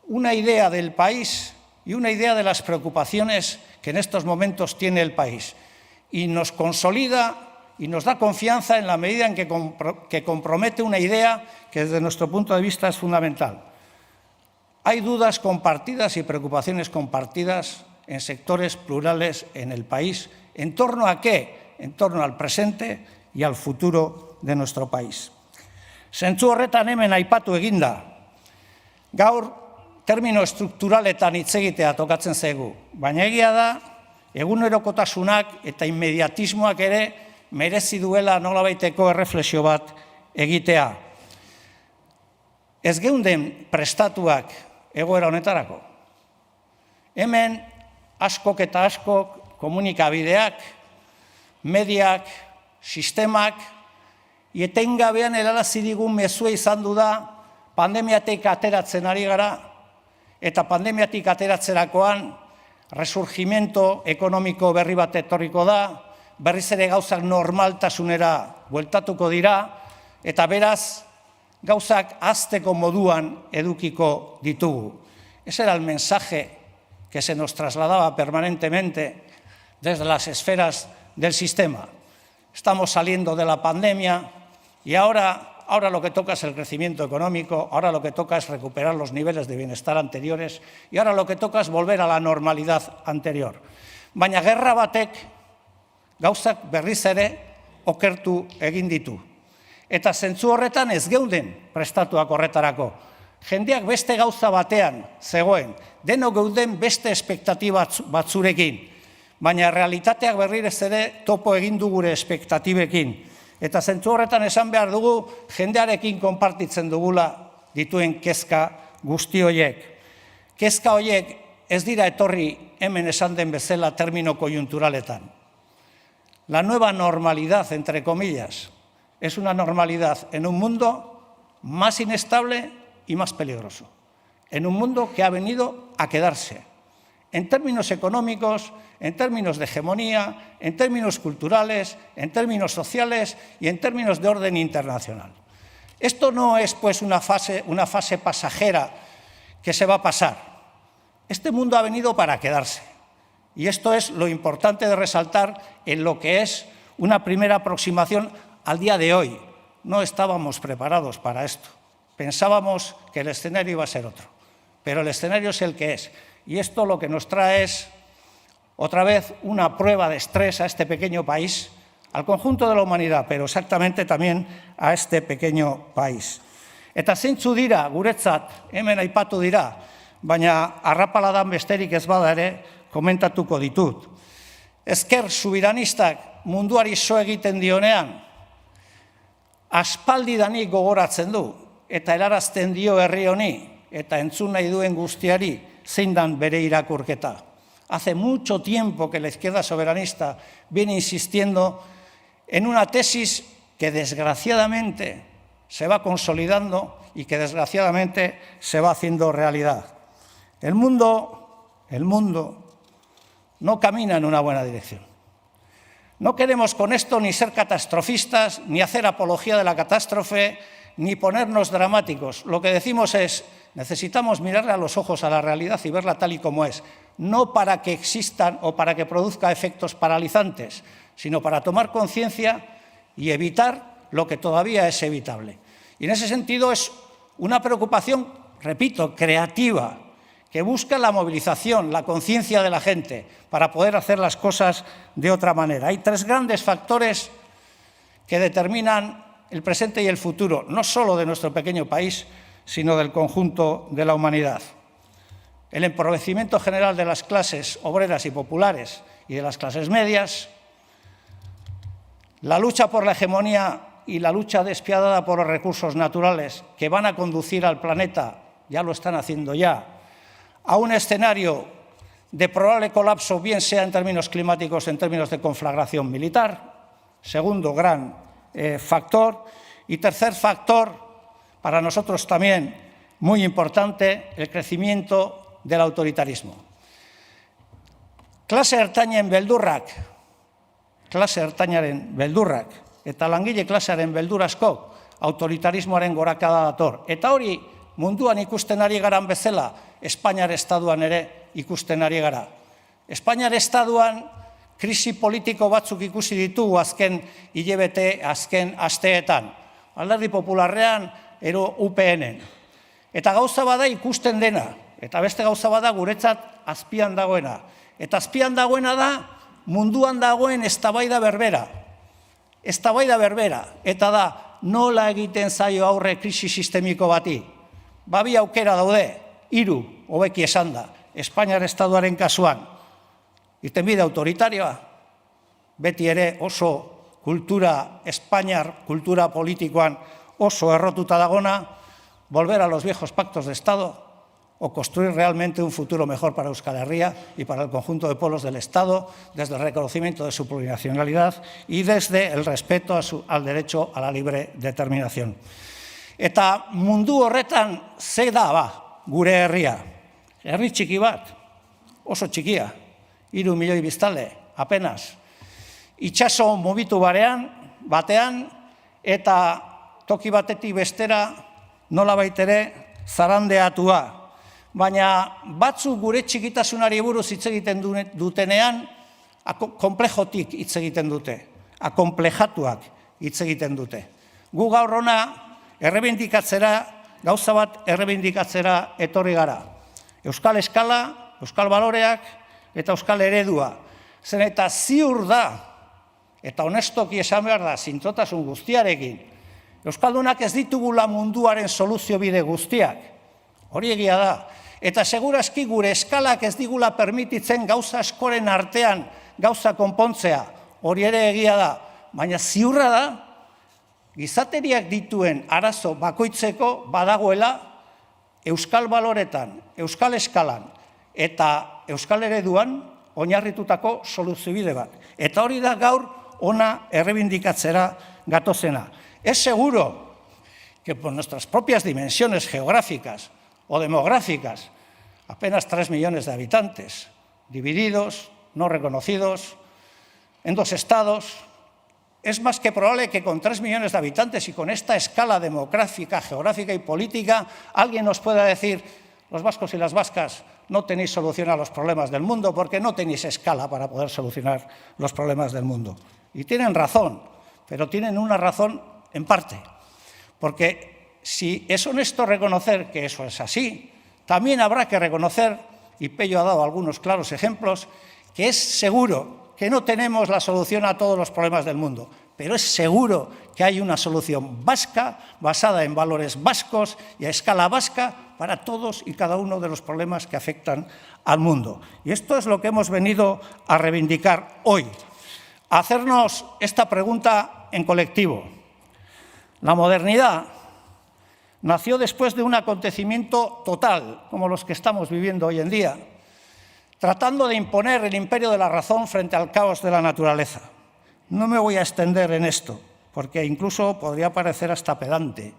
una idea del país y una idea de las preocupaciones que en estos momentos tiene el país. Y nos consolida y nos da confianza en la medida en que compromete una idea que desde nuestro punto de vista es fundamental. Hay dudas compartidas y preocupaciones compartidas en sectores plurales en el país. ¿En torno a qué? En torno al presente y al futuro de nuestro país. Zentzu horretan hemen aipatu eginda. Gaur termino estrukturaletan hitz egitea tokatzen zaigu, baina egia da egunerokotasunak eta inmediatismoak ere merezi duela nolabaiteko erreflexio bat egitea. Ez geunden prestatuak egoera honetarako. Hemen askok eta askok komunikabideak, mediak, sistemak, etengabean helarazi digun mezua izan du da pandemiatik ateratzen ari gara, eta pandemiatik ateratzerakoan resurgimiento ekonomiko berri bat etorriko da, berriz ere gauzak normaltasunera bueltatuko dira, eta beraz gauzak hazteko moduan edukiko ditugu. Ese era el mensaje que se nos trasladaba permanentemente desde las esferas del sistema. Estamos saliendo de la pandemia y ahora lo que toca es el crecimiento económico, ahora lo que toca es recuperar los niveles de bienestar anteriores y ahora lo que toca es volver a la normalidad anterior. Baina gerra batek gauzak berriz ere okertu egin ditu. Eta zentzu horretan ez geunden prestatuak horretarako. Jendeak beste gauza batean zegoen, denok geuden beste espektatiba batzurekin, baina realitateak berriro ere topo egin du gure espektatibekin. Eta zentzu horretan esan behar dugu, jendearekin konpartitzen dugula dituen kezka guzti horiek. Kezka horiek ez dira etorri hemen esan den bezala termino koiunturaletan. La nueva normalidad, entre comillas, es una normalidad en un mundo más inestable y más peligroso. En un mundo que ha venido a quedarse. En términos económicos, en términos de hegemonía, en términos culturales, en términos sociales y en términos de orden internacional. Esto no es pues una fase pasajera que se va a pasar. Este mundo ha venido para quedarse. Y esto es lo importante de resaltar en lo que es una primera aproximación al día de hoy. No estábamos preparados para esto. Pensábamos que el escenario iba a ser otro, pero el escenario es el que es. Y esto lo que nos trae es, otra vez, una prueba de estrés a este pequeño país, al conjunto de la humanidad, pero exactamente también a este pequeño país. Eta zeintzu dira, guretzat, hemen aipatu dira, baina arrapaladan besterik ez bada ere, komentatuko ditut. Ezker subiranistak munduari so egiten dionean, aspaldidanik gogoratzen du, eta helarazten dio herri honi, eta entzun nahi duen guztiari, zein dan bere irakurketa. Hace mucho tiempo que la izquierda soberanista viene insistiendo en una tesis que desgraciadamente se va consolidando y que desgraciadamente se va haciendo realidad. El mundo no camina en una buena dirección. No queremos con esto ni ser catastrofistas, ni hacer apología de la catástrofe, ni ponernos dramáticos. Lo que decimos es, necesitamos mirarle a los ojos a la realidad y verla tal y como es, no para que existan o para que produzca efectos paralizantes, sino para tomar conciencia y evitar lo que todavía es evitable. Y en ese sentido es una preocupación, repito, creativa, que busca la movilización, la conciencia de la gente para poder hacer las cosas de otra manera. Hay tres grandes factores que determinan el presente y el futuro, no solo de nuestro pequeño país, sino del conjunto de la humanidad. El empobrecimiento general de las clases obreras y populares y de las clases medias, la lucha por la hegemonía y la lucha despiadada por los recursos naturales que van a conducir al planeta, ya lo están haciendo ya, a un escenario de probable colapso, bien sea en términos climáticos, en términos de conflagración militar. Segundo gran factor. Y tercer factor, para nosotros también muy importante, el crecimiento del autoritarismo. Klase ertainen beldurrak, eta langile klasearen beldur askok autoritarismoaren gorakada dator. Eta hori munduan ikusten ari garan bezala, Espainiar Estatuan ere ikusten ari gara. Espainiar Estatuan krisi politiko batzuk ikusi ditugu azken hilabete, azken asteetan. Alderdi Popularrean, ero UPN-en. Eta gauza bada ikusten dena, eta beste gauza bada guretzat azpian dagoena. Eta azpian dagoena da munduan dagoen eztabaida berbera. Eztabaida berbera, eta da nola egiten zaio aurre krisi sistemiko bati. Babi aukera daude, 3, hobeki esan da, Espainiar Estatuaren kasuan. Irtenbide autoritarioa, beti ere oso kultura, Espainiar kultura politikoan oso errotuta dagona, volver a los viejos pactos de Estado o construir realmente un futuro mejor para Euskal Herria y para el conjunto de pueblos del Estado, desde el reconocimiento de su plurinacionalidad y desde el respeto al derecho a la libre determinación. Eta mundu horretan ze da gure herria. Herri txiki bat, oso txikia, 3 milioi biztanle, apenas. Itxaso mugitu batean, eta toki batetik bestera nolabait ere zarandeatua. Baina batzuk gure txikitasunari buruz hitz egiten dutenean, konplejotik hitz egiten dute, akonplejatuak hitz egiten dute. Gu gaur hona gauza bat errebindikatzera etorri gara. Euskal eskala, euskal baloreak eta euskal eredua. Zen eta ziur da, eta honestoki esan behar da, zintzotasun guztiarekin, euskaldunak ez ditugula munduaren soluzio bide guztiak. Hori egia da. Eta segurazki gure eskalak ez digula permititzen gauza askoren artean gauza konpontzea. Hori ere egia da. Baina ziurra da, gizateriak dituen arazo bakoitzeko badagoela euskal baloretan, euskal eskalan eta euskal ereduan oinarritutako soluziobide bat. Eta hori da gaur ona errebindikatzera gatozena. Es seguro que por nuestras propias dimensiones geográficas o demográficas, apenas 3 millones de habitantes, divididos, no reconocidos, en 2 estados, es más que probable que con 3 millones de habitantes y con esta escala demográfica, geográfica y política, alguien nos pueda decir, los vascos y las vascas no tenéis solución a los problemas del mundo porque no tenéis escala para poder solucionar los problemas del mundo. Y tienen razón, pero tienen una razón en parte, porque si es honesto reconocer que eso es así, también habrá que reconocer, y Pello ha dado algunos claros ejemplos, que es seguro que no tenemos la solución a todos los problemas del mundo, pero es seguro que hay una solución vasca, basada en valores vascos y a escala vasca, para todos y cada uno de los problemas que afectan al mundo. Y esto es lo que hemos venido a reivindicar hoy, a hacernos esta pregunta en colectivo. La modernidad nació después de un acontecimiento total, como los que estamos viviendo hoy en día, tratando de imponer el imperio de la razón frente al caos de la naturaleza. No me voy a extender en esto, porque incluso podría parecer hasta pedante,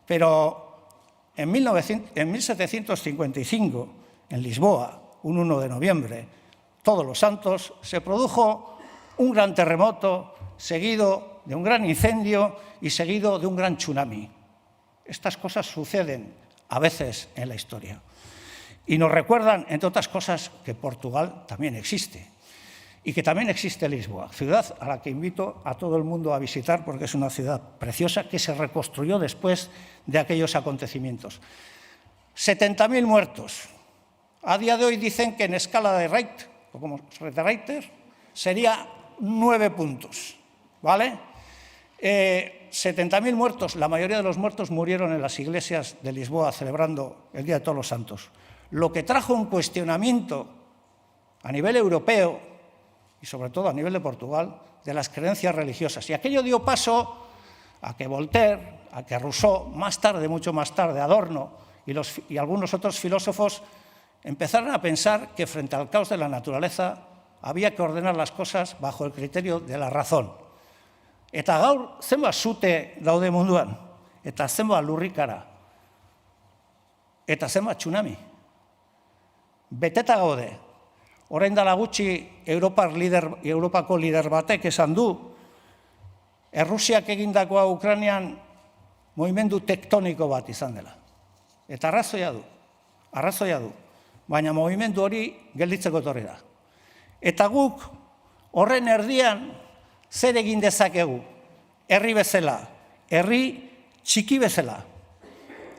pero en 1755, en Lisboa, un 1 de noviembre, Todos los Santos, se produjo un gran terremoto, seguido de un gran incendio y seguido de un gran tsunami. Estas cosas suceden a veces en la historia. Y nos recuerdan, entre otras cosas, que Portugal también existe. Y que también existe Lisboa, ciudad a la que invito a todo el mundo a visitar porque es una ciudad preciosa que se reconstruyó después de aquellos acontecimientos. 70.000 muertos. A día de hoy dicen que en escala de Richter, o como Richter, sería 9 puntos, ¿vale? 70.000 muertos, la mayoría de los muertos murieron en las iglesias de Lisboa celebrando el Día de Todos los Santos. Lo que trajo un cuestionamiento a nivel europeo y sobre todo a nivel de Portugal de las creencias religiosas. Y aquello dio paso a que Voltaire, a que Rousseau, más tarde, mucho más tarde, Adorno y algunos otros filósofos empezaron a pensar que frente al caos de la naturaleza había que ordenar las cosas bajo el criterio de la razón. Eta gaur zenbat sute daude munduan, eta zenbat lurrikara, eta zenbat tsunami. Beteta gaude, orain dela gutxi Europako lider batek esan du, Errusiak egindakoa Ukrainian mugimendu tektoniko bat izan dela. Eta arrazoia du, baina mugimendu hori gelditzeko etorri da. Eta guk horren erdian zer egin dezakegu, herri bezala, herri txiki bezala.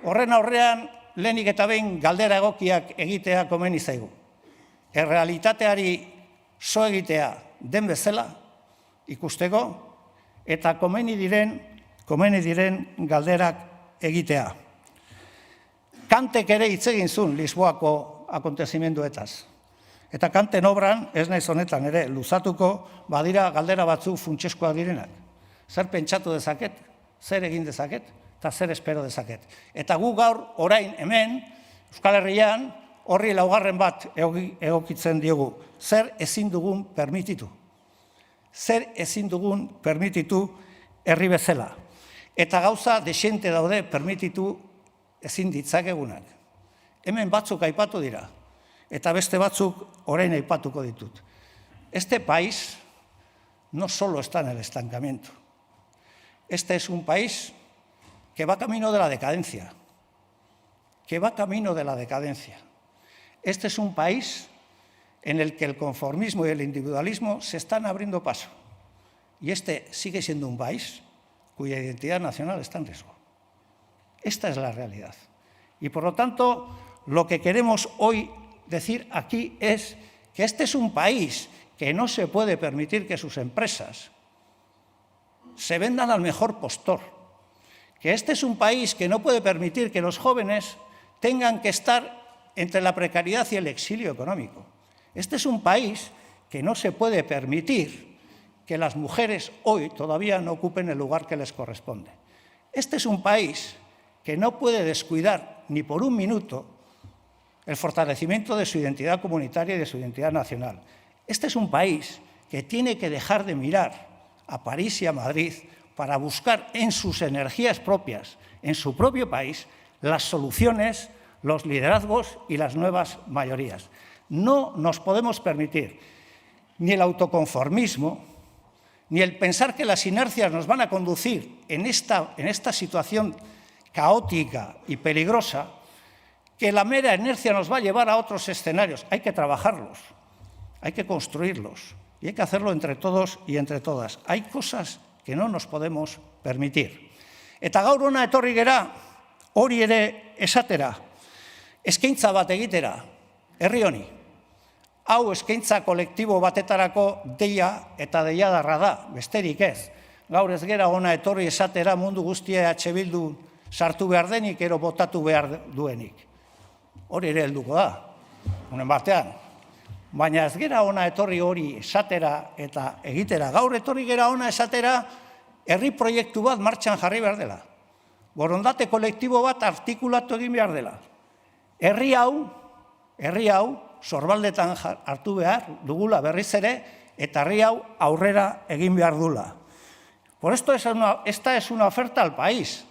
Horren aurrean, lehenik eta behin galdera egokiak egitea komeni zaigu. Errealitateari so egitea den bezala ikusteko eta komeni diren galderak egitea. Kantek ere hitz egin zuen Lisboako akontezimenduetaz. Eta Kanten obran, ez naiz honetan ere luzatuko, badira galdera batzuk funtsezkoak direnak. Zer pentsatu dezaket, zer egin dezaket, eta zer espero dezaket. Eta gu gaur, orain, hemen, Euskal Herrian, horri laugarren bat egokitzen diogu. Zer ezin dugun permititu. Zer ezin dugun permititu herri bezala. Eta gauza desente daude permititu ezin ditzakegunak. Hemen batzuk aipatu dira. Eta beste batzuk orain aipatuko ditut. Este país no solo está en el estancamiento. Este es un país que va camino de la decadencia. Este es un país en el que el conformismo y el individualismo se están abriendo paso. Y este sigue siendo un país cuya identidad nacional está en riesgo. Esta es la realidad. Y por lo tanto, lo que queremos hoy decir aquí es que este es un país que no se puede permitir que sus empresas se vendan al mejor postor, que este es un país que no puede permitir que los jóvenes tengan que estar entre la precariedad y el exilio económico. Este es un país que no se puede permitir que las mujeres hoy todavía no ocupen el lugar que les corresponde. Este es un país que no puede descuidar ni por un minuto el fortalecimiento de su identidad comunitaria y de su identidad nacional. Este es un país que tiene que dejar de mirar a París y a Madrid para buscar en sus energías propias, en su propio país, las soluciones, los liderazgos y las nuevas mayorías. No nos podemos permitir ni el autoconformismo, ni el pensar que las inercias nos van a conducir en esta situación caótica y peligrosa, que la mera inercia nos va a llevar a otros escenarios. Hay que trabajarlos, hay que construirlos y hay que hacerlo entre todos y entre todas. Hay cosas que no nos podemos permitir. Eta gaur hona etorri gera, hori ere esatera, eskaintza bat egitera, herri honi. Hau eskaintza kolektibo batetarako deia eta deiadarra da, besterik ez. Gaur ez gera hona etorri esatera mundu guztia EH Bildu sartu behar denik, ero botatu behar duenik. Hori ere helduko da, honen batean. Baina ez gera hona etorri hori esatera eta egitera. Gaur etorri gera hona esatera herri proiektu bat martxan jarri behar dela. Borondate kolektibo bat artikulatu egin behar dela. Herri hau, sorbaldetan hartu behar dugula berriz ere, eta herri hau aurrera egin behar dula. Por esto esta es una oferta al país,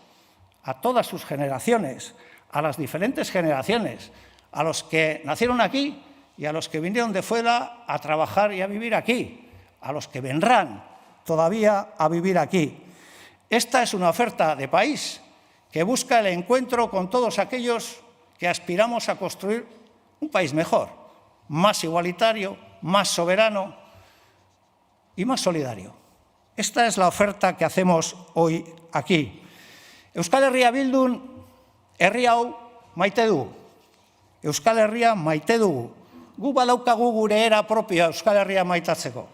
a todas sus generaciones, a las diferentes generaciones, a los que nacieron aquí y a los que vinieron de fuera a trabajar y a vivir aquí, a los que vendrán todavía a vivir aquí. Esta es una oferta de país que busca el encuentro con todos aquellos que aspiramos a construir un país mejor, más igualitario, más soberano y más solidario. Esta es la oferta que hacemos hoy aquí. Euskal Herria Bildun herri hau maite dugu. Euskal Herria maite dugu. Gu badaukagu gure era propioa Euskal Herria maitatzeko.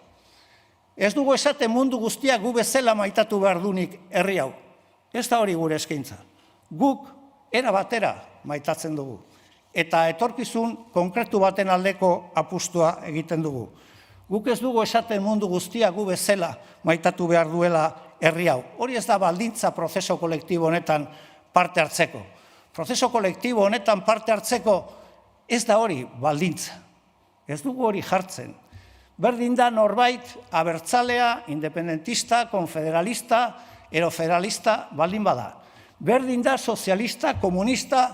Ez dugu esaten mundu guztiak gu bezala maitatu behar dunik herri hau. Ez da hori gure eskaintza. Guk era batera maitatzen dugu. Eta etorkizun konkretu baten aldeko apustua egiten dugu. Guk ez dugu esaten mundu guztiak gu bezala maitatu behar duela herri hau. Hori ez da baldintza prozeso kolektibo honetan parte hartzeko. Prozeso kolektibo honetan parte hartzeko ez da hori baldintza. Ez dugu hori jartzen. Berdin da norbait abertzalea, independentista, konfederalista, edo federalista baldin bada. Berdin da sozialista, komunista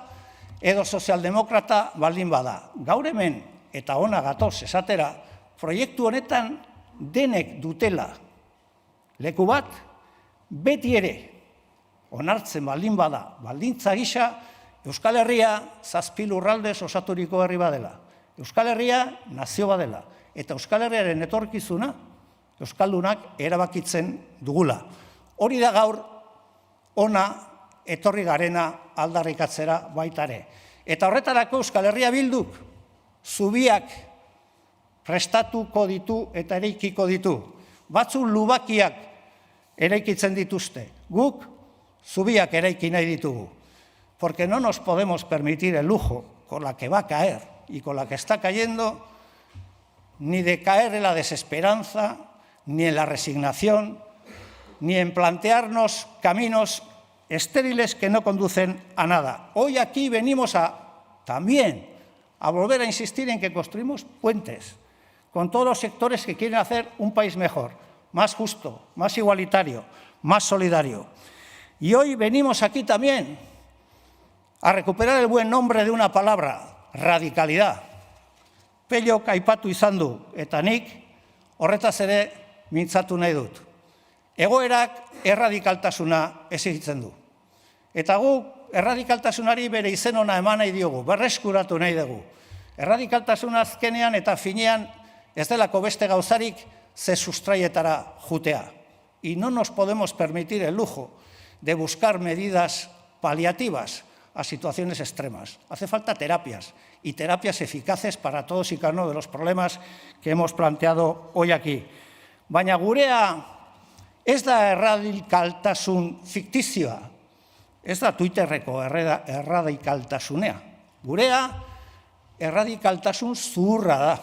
edo sozialdemokrata baldin bada. Gaur hemen eta ona gatoz esatera, proiektu honetan denek dutela leku bat, beti ere onartzen baldin bada, baldintza gisa, Euskal Herria 7 lurraldez osaturiko herri badela. Euskal Herria nazio badela. Eta Euskal Herriaren etorkizuna, Euskaldunak erabakitzen dugula. Hori da gaur ona etorri garena aldarrikatzera baitare. Eta horretarako Euskal Herria Bilduk zubiak prestatuko ditu eta eraikiko ditu. Batzu lubakiak eraikitzen dituzte. Guk zubiak eraiki nahi ditugu. Porque no nos podemos permitir el lujo con la que va a caer y con la que está cayendo, ni de caer en la desesperanza, ni en la resignación, ni en plantearnos caminos estériles que no conducen a nada. Hoy aquí venimos también a volver a insistir en que construimos puentes con todos los sectores que quieren hacer un país mejor, más justo, más igualitario, más solidario. Y hoy venimos aquí también a recuperar el buen nombre de una palabra, radicalidad. Pellok aipatu izan du, eta nik horretaz ere mintzatu nahi dut. Egoerak erradikaltasuna exigitzen du. Eta gu erradikaltasunari bere izen ona eman nahi diogu, berreskuratu nahi dugu. Erradikaltasuna azkenean eta finean ez delako beste gauzarik ze sustraietara jutea. Y no nos podemos permitir el lujo de buscar medidas paliativas a situaciones extremas. Hace falta terapias, y terapias eficaces para todos y cada uno de los problemas que hemos planteado hoy aquí. Baina gurea ez da erradikaltasun fiktizioa, ez da Twitterreko erradikaltasunea. Gurea erradikaltasun zuhurra da.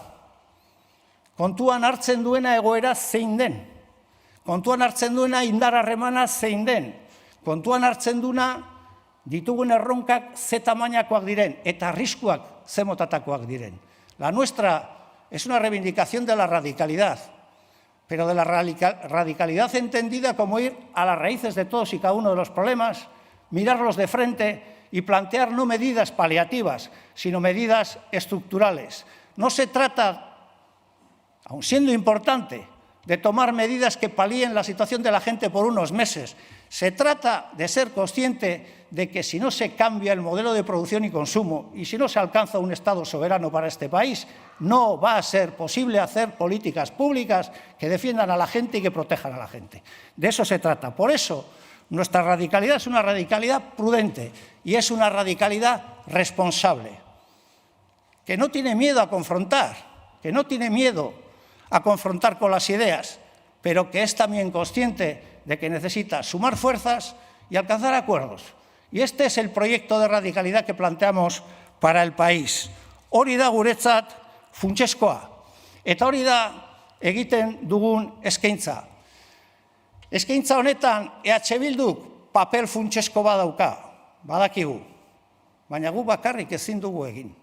Kontuan hartzen duena egoera zein den. Kontuan hartzen duena indar harremana zein den. Kontuan hartzen duena ditugun erronkak ze tamainakoak diren eta arriskuak ze motatakoak diren. La nuestra es una reivindicación de la radicalidad, pero de la radicalidad entendida como ir a las raíces de todos y cada uno de los problemas, mirarlos de frente y plantear no medidas paliativas, sino medidas estructurales. No se trata, aun siendo importante, de tomar medidas que palíen la situación de la gente por unos meses. Se trata de ser consciente de que si no se cambia el modelo de producción y consumo y si no se alcanza un Estado soberano para este país, no va a ser posible hacer políticas públicas que defiendan a la gente y que protejan a la gente. De eso se trata. Por eso, nuestra radicalidad es una radicalidad prudente y es una radicalidad responsable, que no tiene miedo a confrontar, que no tiene miedo a confrontar con las ideas, pero que es también consciente de que necesita sumar fuerzas y alcanzar acuerdos. Y este es el proyecto de radicalidad que planteamos para el país. Hori da guretzat funtsezkoa, eta hori da egiten dugun eskaintza. Eskaintza honetan EH Bilduk papel funtsezko badauka, badakigu, baina gu bakarrik ezin dugu egin.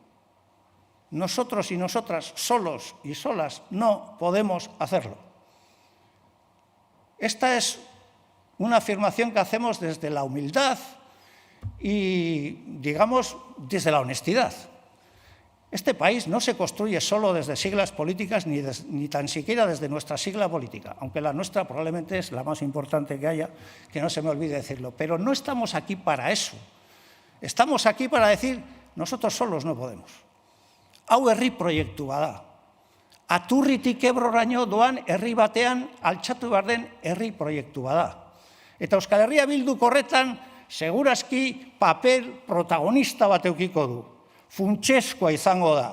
Nosotros y nosotras, solos y solas, no podemos hacerlo. Esta es una afirmación que hacemos desde la humildad y, digamos, desde la honestidad. Este país no se construye solo desde siglas políticas ni tan siquiera desde nuestra sigla política, aunque la nuestra probablemente es la más importante que haya, que no se me olvide decirlo. Pero no estamos aquí para eso. Estamos aquí para decir, nosotros solos no podemos. Hau herri proiektu bada. Aturritik Ebroraino doan herri batean altxatu behar den herri proiektu bada. Eta Euskal Herria Bilduk horretan, segurazki papel protagonista bat eukiko du. Funtsezkoa izango da,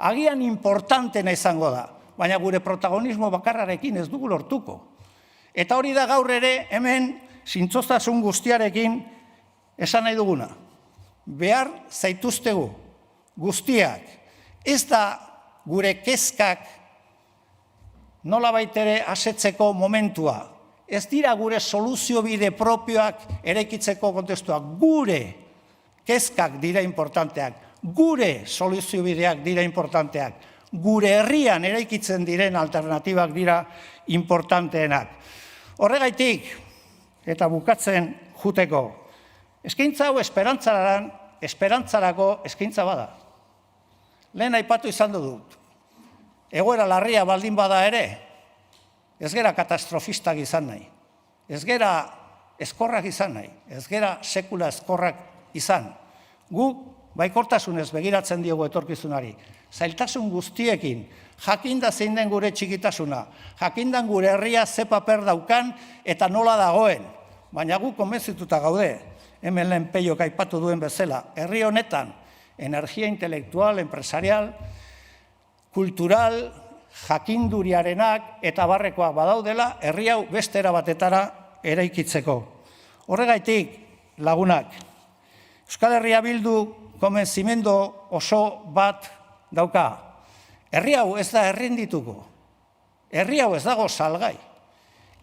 agian importantena izango da, baina gure protagonismo bakarrarekin ez dugu lortuko. Eta hori da gaur ere hemen zintzotasun guztiarekin esan nahi duguna. Behar zaituztegu guztiak, ez da gure kezkak nolabait ere asetzeko momentua, ez dira gure soluzio bide propioak eraikitzeko kontestuak, gure kezkak dira importanteak. Gure soluziobideak dira importanteak, gure herrian eraikitzen diren alternatibak dira importanteenak. Horregaitik, eta bukatzen juteko, eskaintza hau esperantzarako eskaintza bada. Lehen aipatu izan dut, egoera larria baldin bada ere, ez gera katastrofistak izan nahi, ez gera ezkorrak izan nahi, ez gera sekula ezkorrak izan. Gu baikortasunez begiratzen diogu etorkizunari, zailtasun guztiekin, jakinda zein den gure txikitasuna, jakindan gure herria ze paper daukan eta nola dagoen, baina gu konbentzituta gaude, hemen lehen Peiok aipatu duen bezala, herri honetan, energia intelektual, empresarial, kultural, jakinduriarenak eta barrekoak badaudela, herri hau beste erabatetara eraikitzeko. Horregaitik, lagunak, Euskal Herria Bildu konbentzimendu oso bat dauka. Herri hau ez da errendituko. Herri hau ez dago salgai.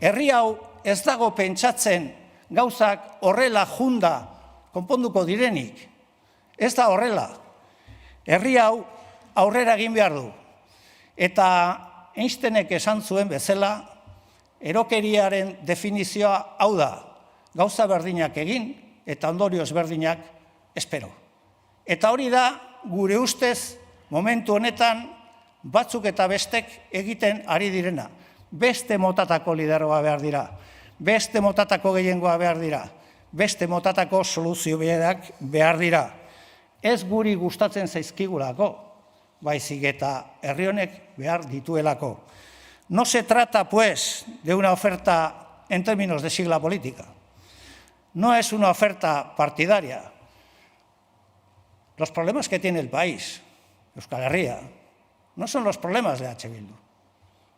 Herri hau ez dago pentsatzen gauzak horrela junda konponduko direnik. Ez da horrela. Herri hau aurrera egin behar du. Eta Einsteinek esan zuen bezala, erokeriaren definizioa hau da. Gauza berdinak egin eta ondorio ezberdinak espero. Eta hori da, gure ustez, momentu honetan, batzuk eta bestek egiten ari direna. Beste motatako lidergoa behar dira, beste motatako gehiengoa behar dira, beste motatako soluzio behar dira. Ez guri gustatzen zaizkigulako, baizik eta herri honek behar dituelako. No se trata, pues, de una oferta en términos de sigla política. No es una oferta partidaria. Los problemas que tiene el país, Euskal Herria, no son los problemas de H. Bildu.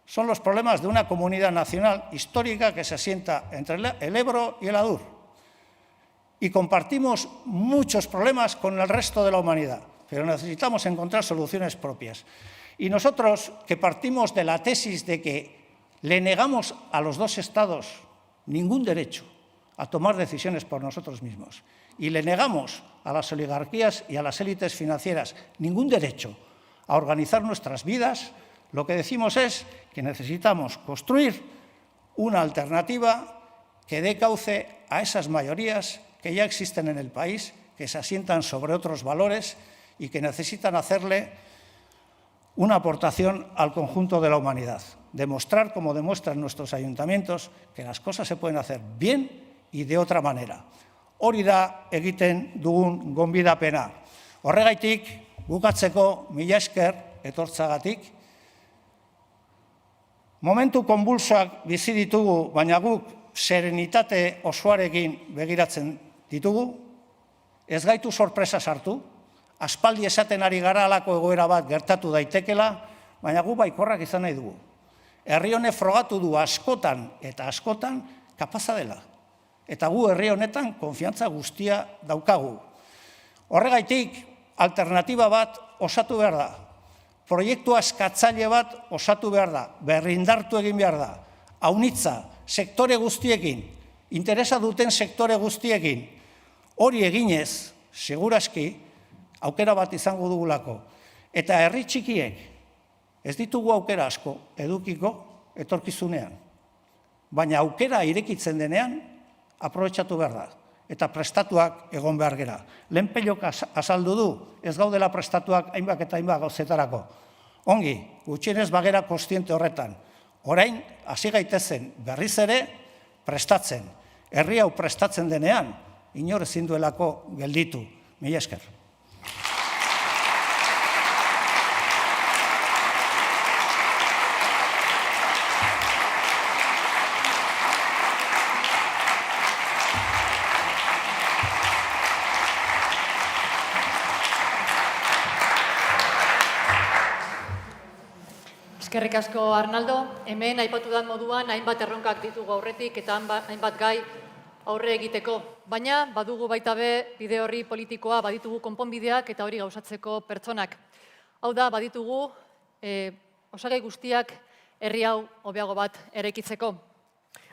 Son los problemas de una comunidad nacional histórica que se asienta entre el Ebro y el Adur. Y compartimos muchos problemas con el resto de la humanidad, pero necesitamos encontrar soluciones propias. Y nosotros, que partimos de la tesis de que le negamos a los dos estados ningún derecho a tomar decisiones por nosotros mismos, y le negamos a las oligarquías y a las élites financieras ningún derecho a organizar nuestras vidas, lo que decimos es que necesitamos construir una alternativa que dé cauce a esas mayorías que ya existen en el país, que se asientan sobre otros valores y que necesitan hacerle una aportación al conjunto de la humanidad. Demostrar, como demuestran nuestros ayuntamientos, que las cosas se pueden hacer bien y de otra manera. Hori da egiten dugun gonbidapena. Horregaitik, bukatzeko mila esker etortzagatik. Momentu konbulsoak bizi ditugu, baina guk serenitate osoarekin begiratzen ditugu. Ez gaitu sorpresa sartu. Aspaldi esaten ari gara halako egoera bat gertatu daitekela, baina gu baikorrak izan nahi dugu. Herri honek frogatu du askotan eta askotan kapaza dela. Eta gu herri honetan konfiantza guztia daukagu. Horregaitik, alternatiba bat osatu behar da. Proiektu askatzaile bat osatu behar da. Berrindartu egin behar da. Aunitza, sektore guztiekin, interesa duten sektore guztiekin. Hori eginez, seguraski, aukera bat izango dugulako. Eta herri txikiek, ez ditugu aukera asko edukiko etorkizunean. Baina aukera irekitzen denean, aprobetxatu behar da. eta prestatuak egon behar gera. Lehenpelok azaldu du, ez gaudela prestatuak hainbat eta hainbat gauzetarako. Ongi, gutxienez bagera kontziente horretan. Orain, hasi gaitezen berriz ere prestatzen. Herri hau prestatzen denean, inor ezin duelako gelditu. Mila esker. Eskerrik asko, Arnaldo. Hemen aipatu dan moduan, hainbat erronkak ditugu aurretik eta hainbat gai aurre egiteko. Baina, badugu baita be, bide horri politikoa, baditugu konponbideak eta hori gauzatzeko pertsonak. Hau da, baditugu osagai guztiak herri hau hobeago bat eraikitzeko.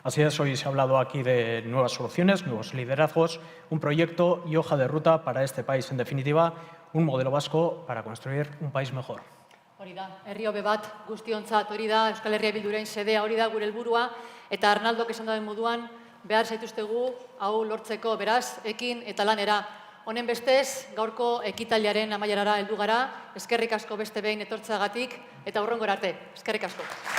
Así es, hoy se ha hablado aquí de nuevas soluciones, nuevos liderazgos, un proyecto y hoja de ruta para este país. En definitiva, un modelo vasco para construir un país mejor. Hori da, herri hobe bat guztiontzat, hori da Euskal Herria Bilduren xedea, hori da gure helburua, eta Arnaldok esan duen moduan, behar zaituztegu hau lortzeko, beraz, ekin eta lanera. Honen bestez, gaurko ekitaliaren amaierara heldu gara, eskerrik asko beste behin etortzeagatik, eta hurrengora arte, eskerrik asko.